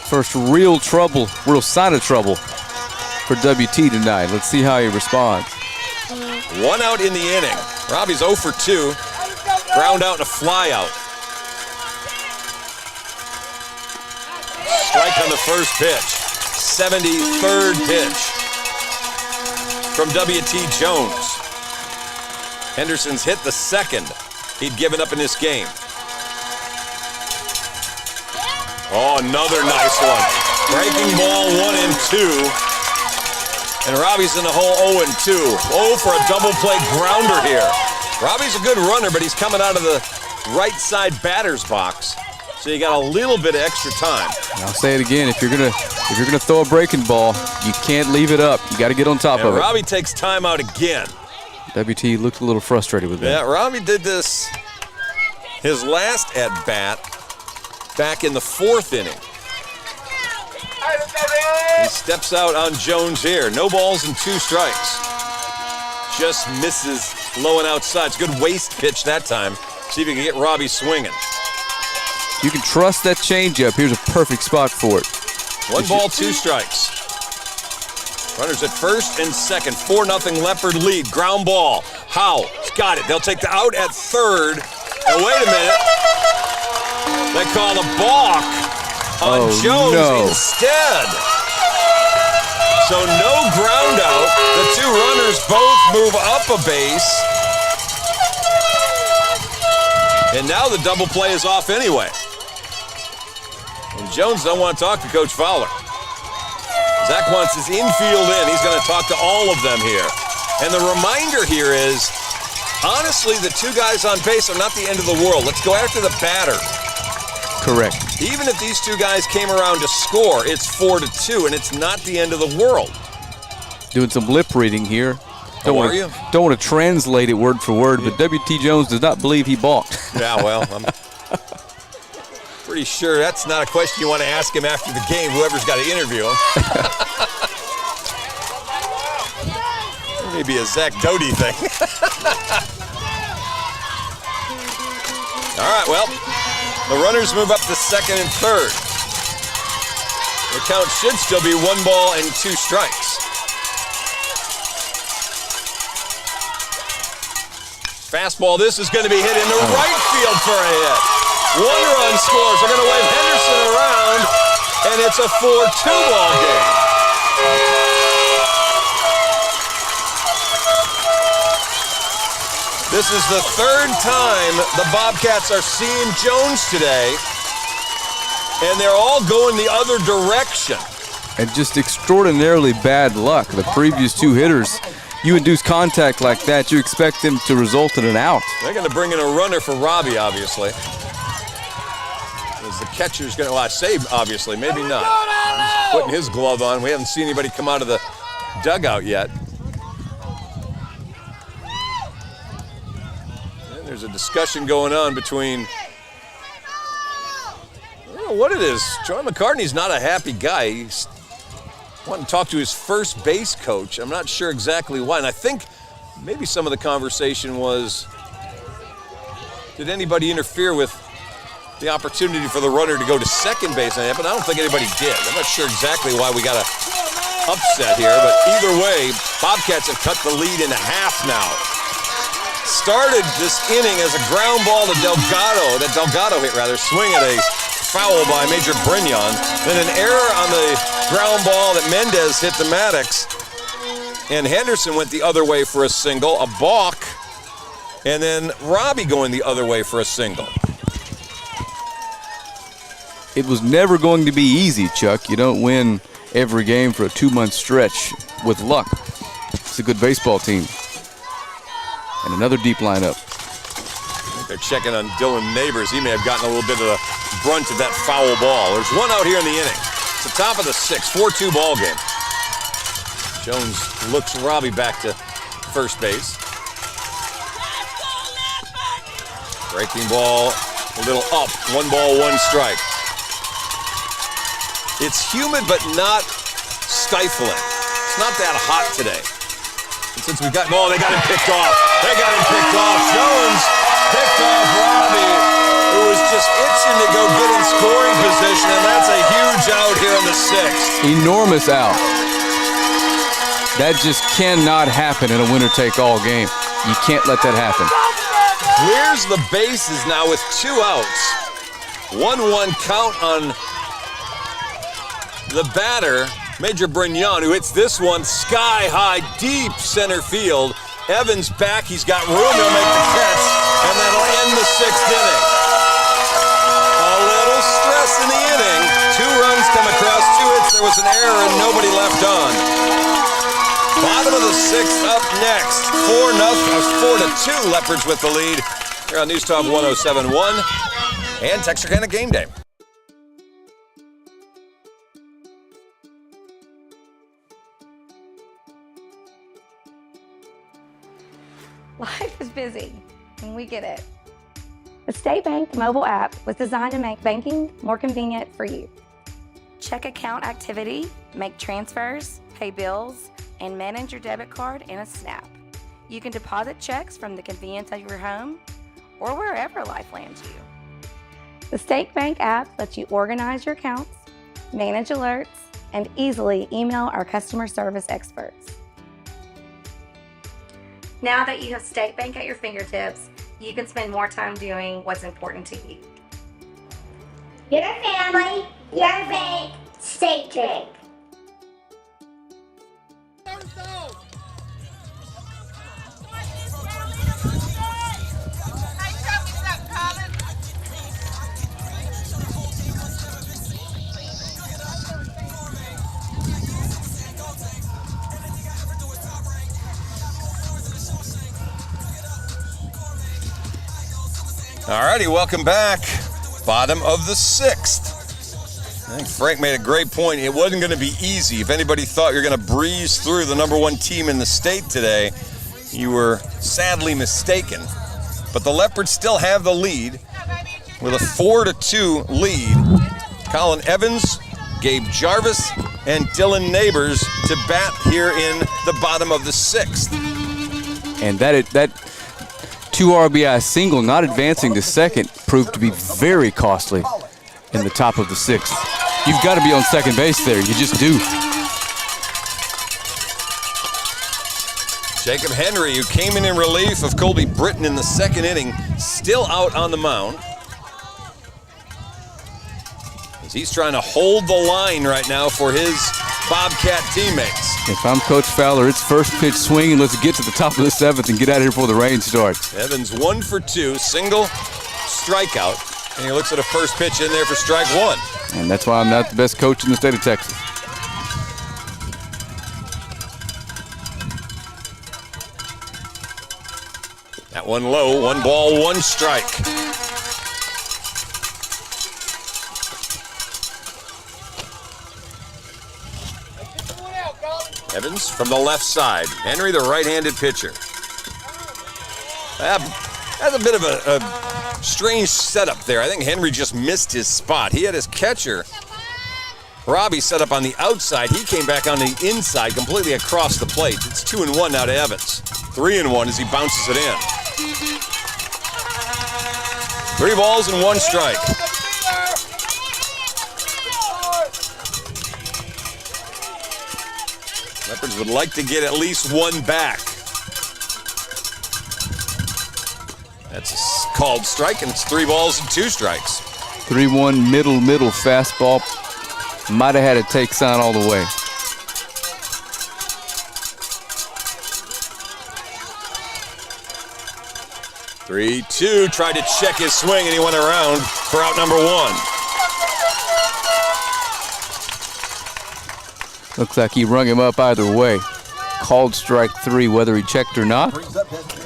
Speaker 4: First real sign of trouble for WT tonight. Let's see how he responds.
Speaker 3: 1 out in the inning. Robbie's 0 for 2. Ground out and a fly out. Strike on the first pitch. 73rd pitch from W.T. Jones. Henderson's hit the second he'd given up in this game. Oh, another nice one. Breaking ball 1 and 2. And Robbie's in the hole 0 and 2. 0 for a double play grounder here. Robbie's a good runner, but he's coming out of the right side batter's box. So you got a little bit of extra time.
Speaker 4: And I'll say it again, if you're gonna throw a breaking ball, you can't leave it up. You got to get on top of it.
Speaker 3: Robbie takes time out again.
Speaker 4: WT looked a little frustrated with that.
Speaker 3: Yeah, Robbie did this his last at bat back in the 4th inning. He steps out on Jones here. No balls and 2 strikes. Just misses low and outside. It's a good waist pitch that time. See if you can get Robbie swinging.
Speaker 4: You can trust that changeup. Here's a perfect spot for it.
Speaker 3: 1 ball, 2 strikes. Runners at first and second. 4-0 Leopard lead. Ground ball. Howe's got it. They'll take the out at third. And wait a minute. They call a balk on Jones instead. So no ground out. The 2 runners both move up a base. And now the double play is off anyway. And Jones don't want to talk to Coach Fowler. Zach wants his infield in. He's going to talk to all of them here. And the reminder here is, honestly, the 2 guys on base are not the end of the world. Let's go after the batter.
Speaker 4: Correct.
Speaker 3: Even if these 2 guys came around to score, it's 4-2, and it's not the end of the world.
Speaker 4: Doing some lip reading here. Don't want to translate it word for word, but W.T. Jones does not believe he balked.
Speaker 3: Yeah, well, I'm pretty sure that's not a question you want to ask him after the game, whoever's got to interview him. Maybe a Zach Doty thing. All right, well, the runners move up to second and third. The count should still be 1 ball and 2 strikes. Fastball, this is going to be hit into right field for a hit. 1 run scores. They're going to wave Henderson around, and it's a 4-2 ball game. This is the 3rd time the Bobcats are seeing Jones today, and they're all going the other direction.
Speaker 4: and just extraordinarily bad luck. The previous two hitters, you induce contact like that, you expect them to result in an out.
Speaker 3: They're going to bring in a runner for Robbie, obviously. As the catcher's going to, well, I say obviously, maybe not. He's putting his glove on. We haven't seen anybody come out of the dugout yet. And there's a discussion going on between, I don't know what it is. Troy McCartney's not a happy guy. He's wanting to talk to his first base coach. I'm not sure exactly why. And I think maybe some of the conversation was, did anybody interfere with the opportunity for the runner to go to second base? But I don't think anybody did. I'm not sure exactly why we got a upset here, but either way, Bobcats have cut the lead in half now. Started this inning as a ground ball to Delgado, that Delgado hit rather, swing at a foul by Major Brignon. Then an error on the ground ball that Mendez hit to Maddox. And Henderson went the other way for a single, a balk, and then Robbie going the other way for a single.
Speaker 4: It was never going to be easy, Chuck. You don't win every game for a 2-month stretch with luck. It's a good baseball team. And another deep lineup.
Speaker 3: I think they're checking on Dylan Neighbors. He may have gotten a little bit of the brunt of that foul ball. There's one out here in the inning. It's the top of the 6th, 4-2 ball game. Jones looks Robbie back to first base. Breaking ball, a little up. 1 ball, 1 strike. It's humid but not stifling. It's not that hot today. And since we got, oh, they got him picked off. They got him picked off. Jones picked off Robbie, who was just itching to go get in scoring position, and that's a huge out here in the 6th.
Speaker 4: Enormous out. That just cannot happen in a winner-take-all game. You can't let that happen.
Speaker 3: Clears the bases now with 2 outs. 1-1 count on the batter, Major Brignon, who hits this one sky high, deep center field. Evans back, he's got room, he'll make the catch, and that'll end the 6th inning. A little stress in the inning. 2 runs come across, 2 hits, there was an error and nobody left on. Bottom of the 6th up next, 4-2, Leopards with the lead. Here on News Talk 107.1 and Texarkana Game Day.
Speaker 1: Life is busy, and we get it. The State Bank mobile app was designed to make banking more convenient for you. Check account activity, make transfers, pay bills, and manage your debit card in a snap. You can deposit checks from the convenience of your home or wherever life lands you. The State Bank app lets you organize your accounts, manage alerts, and easily email our customer service experts. Now that you have State Bank at your fingertips, you can spend more time doing what's important to you.
Speaker 7: Your family, your bank, State Bank.
Speaker 3: All righty, welcome back. Bottom of the 6th. I think Frank made a great point. It wasn't going to be easy. If anybody thought you're going to breeze through the #1 team in the state today, you were sadly mistaken. But the Leopards still have the lead with a 4-2 lead. Colin Evans, Gabe Jarvis, and Dylan Neighbors to bat here in the bottom of the 6th.
Speaker 4: And that 2 RBI single, not advancing to second, proved to be very costly in the top of the 6th. You've got to be on second base there. You just do.
Speaker 3: Jacob Henry, who came in relief of Colby Britton in the 2nd inning, still out on the mound. As he's trying to hold the line right now for his Bobcat teammates.
Speaker 4: If I'm Coach Fowler, it's first pitch swing, and let's get to the top of the 7th and get out of here before the rain starts.
Speaker 3: Evans 1 for 2, single, strikeout, and he looks at a first pitch in there for strike 1.
Speaker 4: And that's why I'm not the best coach in the state of Texas.
Speaker 3: one low, 1 ball, 1 strike. Evans from the left side. Henry, the right-handed pitcher. That's a bit of a strange setup there. I think Henry just missed his spot. He had his catcher, Robbie, set up on the outside. He came back on the inside, completely across the plate. It's 2-1 now to Evans. 3-1 as he bounces it in. 3 balls and 1 strike. Leopards would like to get at least 1 back. That's called strike, and it's 3 balls and 2 strikes.
Speaker 4: 3-1 middle fastball. Might have had a take sign all the way.
Speaker 3: Three, 2, tried to check his swing, and he went around for out number 1.
Speaker 4: Looks like he rung him up either way. Called strike 3, whether he checked or not.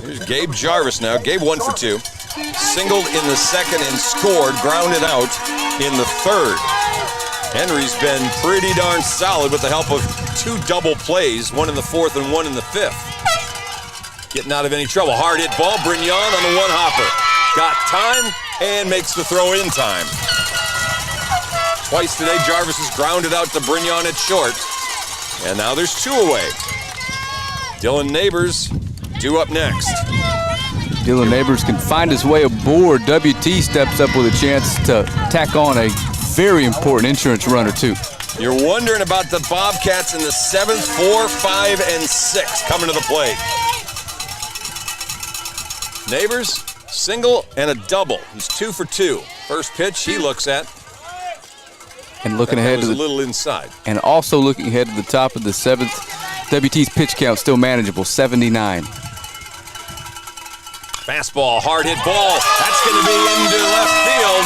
Speaker 3: Here's Gabe Jarvis now. Gabe 1 for 2. Singled in the second and scored, grounded out in the third. Henry's been pretty darn solid with the help of 2 double plays, 1 in the 4th and 1 in the 5th. Getting out of any trouble. Hard hit ball. Brignon on the 1-hopper. Got time and makes the throw in time. Twice today, Jarvis has grounded out to Brignon at short. And now there's 2 away. Dylan Neighbors due up next.
Speaker 4: Dylan Neighbors can find his way aboard. WT steps up with a chance to tack on a very important insurance run or 2.
Speaker 3: You're wondering about the Bobcats in the 7th, 4, 5, and 6 coming to the plate. Neighbors, single and a double. He's 2 for 2. First pitch he looks at.
Speaker 4: And looking ahead to
Speaker 3: a little inside.
Speaker 4: And also looking ahead to the top of the 7th. WT's pitch count still manageable, 79.
Speaker 3: Fastball, hard hit ball. That's going to be into left field.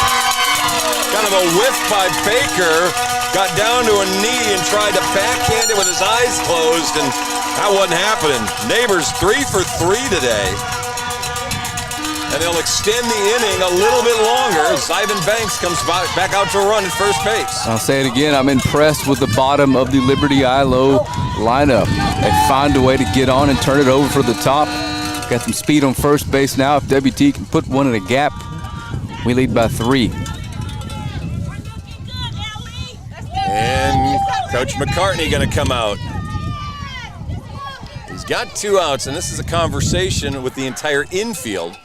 Speaker 3: Kind of a whiff by Baker. Got down to a knee and tried to backhand it with his eyes closed, and that wasn't happening. Neighbors 3 for 3 today. And they'll extend the inning a little bit longer as Ivan Banks comes back out to run at first base.
Speaker 4: I'll say it again, I'm impressed with the bottom of the Liberty-Eylau lineup. They find a way to get on and turn it over for the top. Got some speed on first base now. If WT can put one in a gap, we lead by 3.
Speaker 3: And Coach McCartney going to come out. He's got 2 outs, and this is a conversation with the entire infield.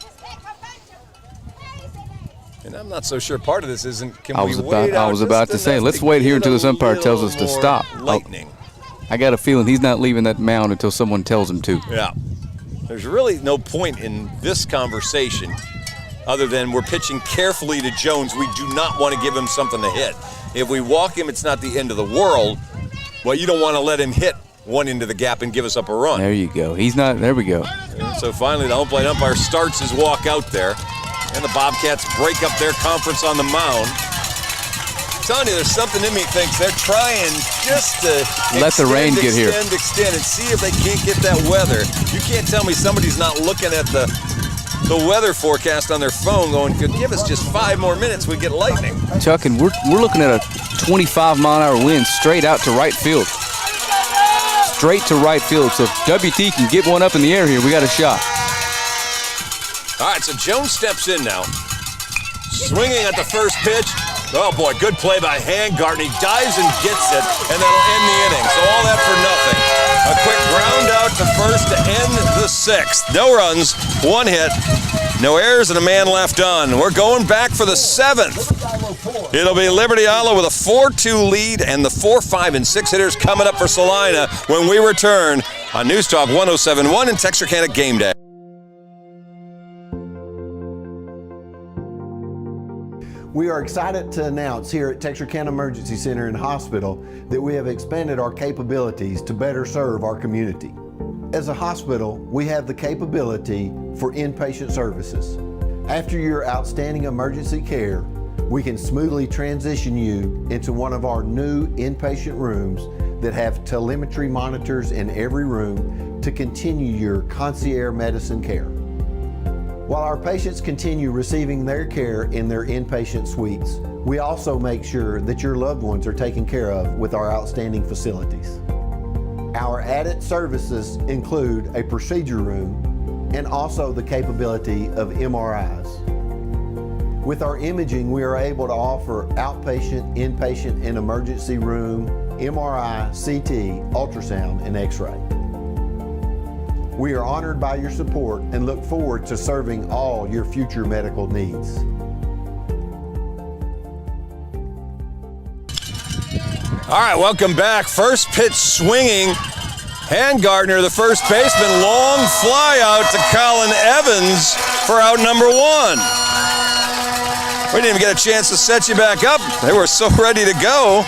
Speaker 3: And I'm not so sure part of this isn't, can we wait out
Speaker 4: I was about to say, let's wait here until this umpire tells us to stop.
Speaker 3: Lightning.
Speaker 4: I got a feeling he's not leaving that mound until someone tells him to.
Speaker 3: Yeah. There's really no point in this conversation other than we're pitching carefully to Jones. We do not want to give him something to hit. If we walk him, it's not the end of the world. Well, you don't want to let him hit one into the gap and give us up a run.
Speaker 4: There you go. He's not, there we go.
Speaker 3: And so finally the home plate umpire starts his walk out there. And the Bobcats break up their conference on the mound. I'm telling you, there's something in me thinks they're trying just to
Speaker 4: let the rain get here.
Speaker 3: Extend, and see if they can't get that weather. You can't tell me somebody's not looking at the weather forecast on their phone going, could give us just 5 more minutes, we get lightning.
Speaker 4: Chuck, and we're looking at a 25-mile-an-hour wind straight out to right field. Straight to right field. So if WT can get one up in the air here, we got a shot.
Speaker 3: All right, so Jones steps in now. Swinging at the first pitch. Oh, boy, good play by Handgarten. He dives and gets it, and that'll end the inning. So all that for nothing. A quick ground out to first to end the 6th. No runs, 1 hit, no errors, and a man left on. We're going back for the 7th. It'll be Liberty-Eylau with a 4-2 lead, and the 4, 5, and 6 hitters coming up for Celina when we return on News Talk 107.1 and Texarkana Gameday.
Speaker 9: We are excited to announce here at Texarkana Emergency Center and Hospital that we have expanded our capabilities to better serve our community. As a hospital, we have the capability for inpatient services. After your outstanding emergency care, we can smoothly transition you into one of our new inpatient rooms that have telemetry monitors in every room to continue your concierge medicine care. While our patients continue receiving their care in their inpatient suites, we also make sure that your loved ones are taken care of with our outstanding facilities. Our added services include a procedure room and also the capability of MRIs. With our imaging, we are able to offer outpatient, inpatient, and emergency room, MRI, CT, ultrasound, and X-ray. We are honored by your support and look forward to serving all your future medical needs.
Speaker 3: All right, welcome back. First pitch swinging. Handgartner, the first baseman, long fly out to Colin Evans for out number 1. We didn't even get a chance to set you back up. They were so ready to go.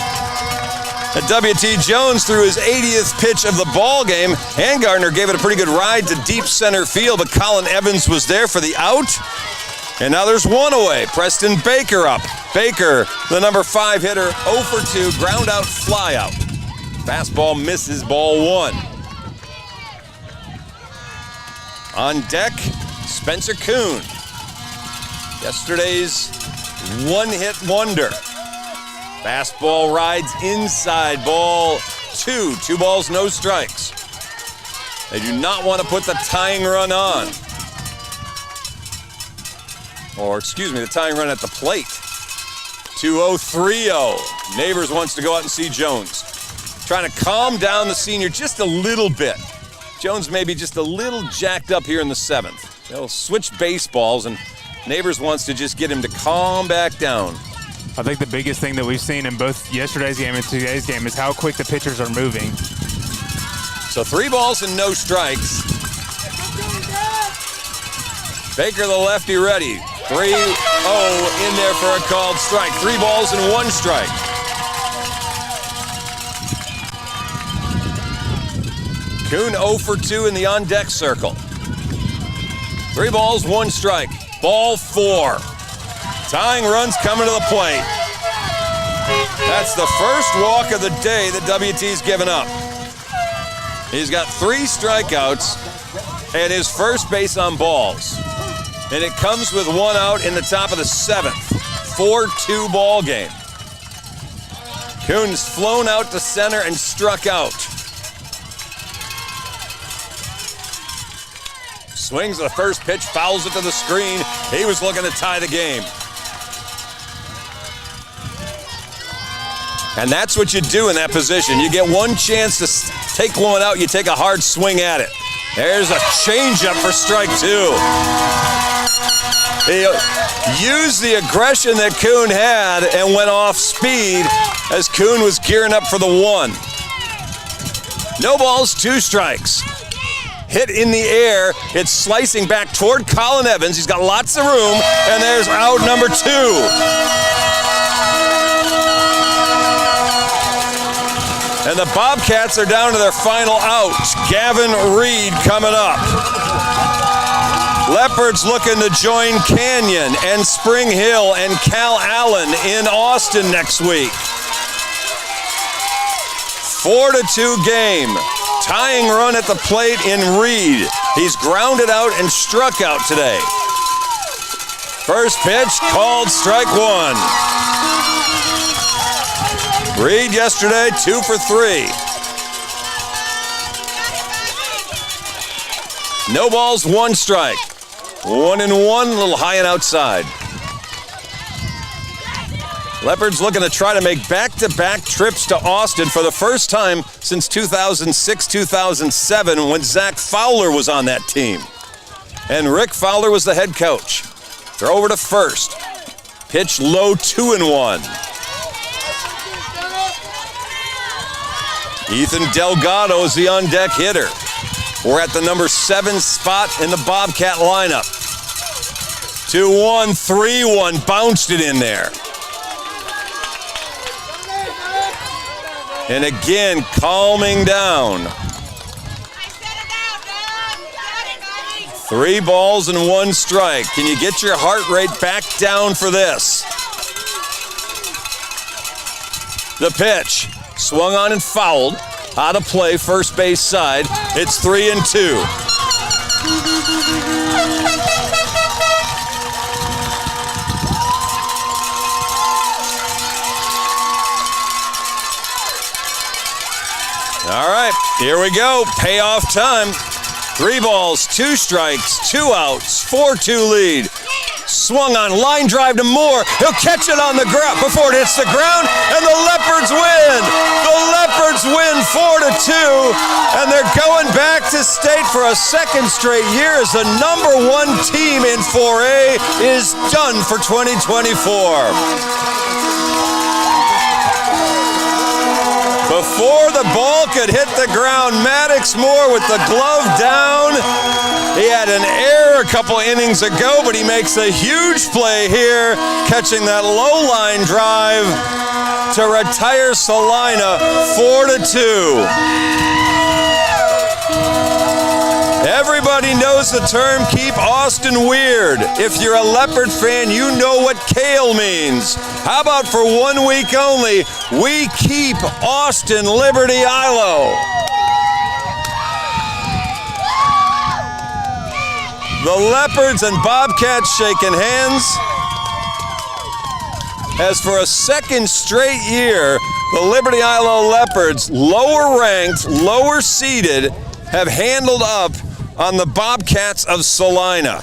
Speaker 3: And W.T. Jones threw his 80th pitch of the ball game. Handgartner gave it a pretty good ride to deep center field, but Colin Evans was there for the out. And now there's one away. Preston Baker up. Baker, the number 5 hitter, 0 for 2, ground out, fly out. Fastball misses, ball 1. On deck, Spencer Kuhn. Yesterday's one-hit wonder. Fastball rides inside, ball 2. 2 balls, no strikes. They do not want to put the tying run on. Or, excuse me, the tying run at the plate. 2-0, 3-0. Neighbors wants to go out and see Jones. Trying to calm down the senior just a little bit. Jones may be just a little jacked up here in the 7th. They'll switch baseballs, and Neighbors wants to just get him to calm back down.
Speaker 10: I think the biggest thing that we've seen in both yesterday's game and today's game is how quick the pitchers are moving.
Speaker 3: So 3 balls and no strikes. Baker, the lefty, ready. 3-0 in there for a called strike. 3 balls and 1 strike. Kuhn 0 for 2 in the on-deck circle. 3 balls, 1 strike. Ball 4. Tying runs coming to the plate. That's the first walk of the day that WT's given up. He's got 3 strikeouts and his first base on balls. And it comes with 1 out in the top of the 7th. 4-2 ball game. Kuhn's flown out to center and struck out. Swings the first pitch, fouls it to the screen. He was looking to tie the game. And that's what you do in that position. You get 1 chance to take one out, you take a hard swing at it. There's a changeup for strike 2. He used the aggression that Kuhn had and went off speed as Kuhn was gearing up for the 1. No balls, 2 strikes. Hit in the air. It's slicing back toward Colin Evans. He's got lots of room, and there's out number 2. And the Bobcats are down to their final out. Gavin Reed coming up. Leopards looking to join Canyon and Spring Hill and Cal Allen in Austin next week. 4-2 game. Tying run at the plate in Reed. He's grounded out and struck out today. First pitch called strike 1. Reed yesterday 2 for 3. No balls, 1 strike. 1-1, a little high and outside. Leopards looking to try to make back-to-back trips to Austin for the first time since 2006-2007 when Zach Fowler was on that team. And Rick Fowler was the head coach. Throw over to first. Pitch low, 2-1. Ethan Delgado is the on-deck hitter. We're at the number 7 spot in the Bobcat lineup. 2-1, 3-1, bounced it in there. And again, calming down. 3 balls and 1 strike. Can you get your heart rate back down for this? The pitch, swung on and fouled. Out of play, first base side. It's 3-2. All right, here we go. Payoff time. 3 balls, 2 strikes, 2 outs, 4-2 lead. Swung on, line drive to Moore. He'll catch it on the ground before it hits the ground, and the Leopards win. The Leopards win 4-2, and they're going back to state for a second straight year as the #1 team in 4A is done for 2024. Before the ball could hit the ground, Maddox Moore with the glove down. He had an error a couple innings ago, but he makes a huge play here, catching that low line drive to retire Celina 4-2. Everybody knows the term keep Austin weird. If you're a Leopard fan, you know what kale means. How about for 1 week only, we keep Austin Liberty-Eylau. The Leopards and Bobcats shaking hands. As for a second straight year, the Liberty-Eylau Leopards, lower ranked, lower seeded, have handled up on the Bobcats of Celina.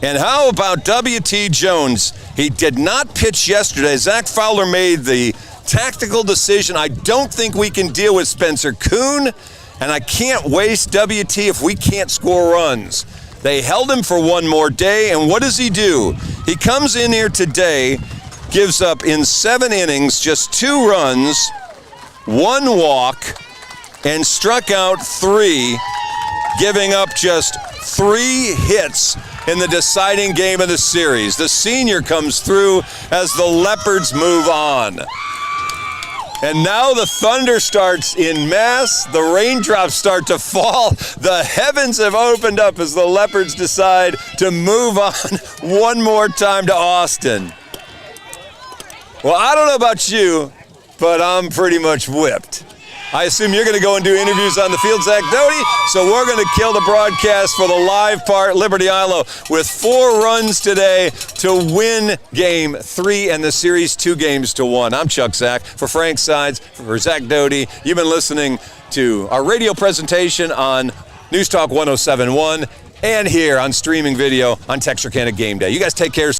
Speaker 3: And how about W.T. Jones? He did not pitch yesterday. Zach Fowler made the tactical decision. I don't think we can deal with Spencer Kuhn, and I can't waste W.T. if we can't score runs. They held him for 1 more day, and what does he do? He comes in here today, gives up in 7 innings just 2 runs, 1 walk, and struck out 3, giving up just 3 hits in the deciding game of the series. The senior comes through as the Leopards move on. And now the thunder starts in mass. The raindrops start to fall. The heavens have opened up as the Leopards decide to move on one more time to Austin. Well, I don't know about you, but I'm pretty much whipped. I assume you're going to go and do interviews on the field, Zach Doty, so we're going to kill the broadcast for the live part. Liberty-Eylau with 4 runs today to win Game 3 and the series 2-1. I'm Chuck Zach. For Frank Sides, for Zach Doty, you've been listening to our radio presentation on News Talk 107.1 and here on streaming video on Texarkana Game Day. You guys take care.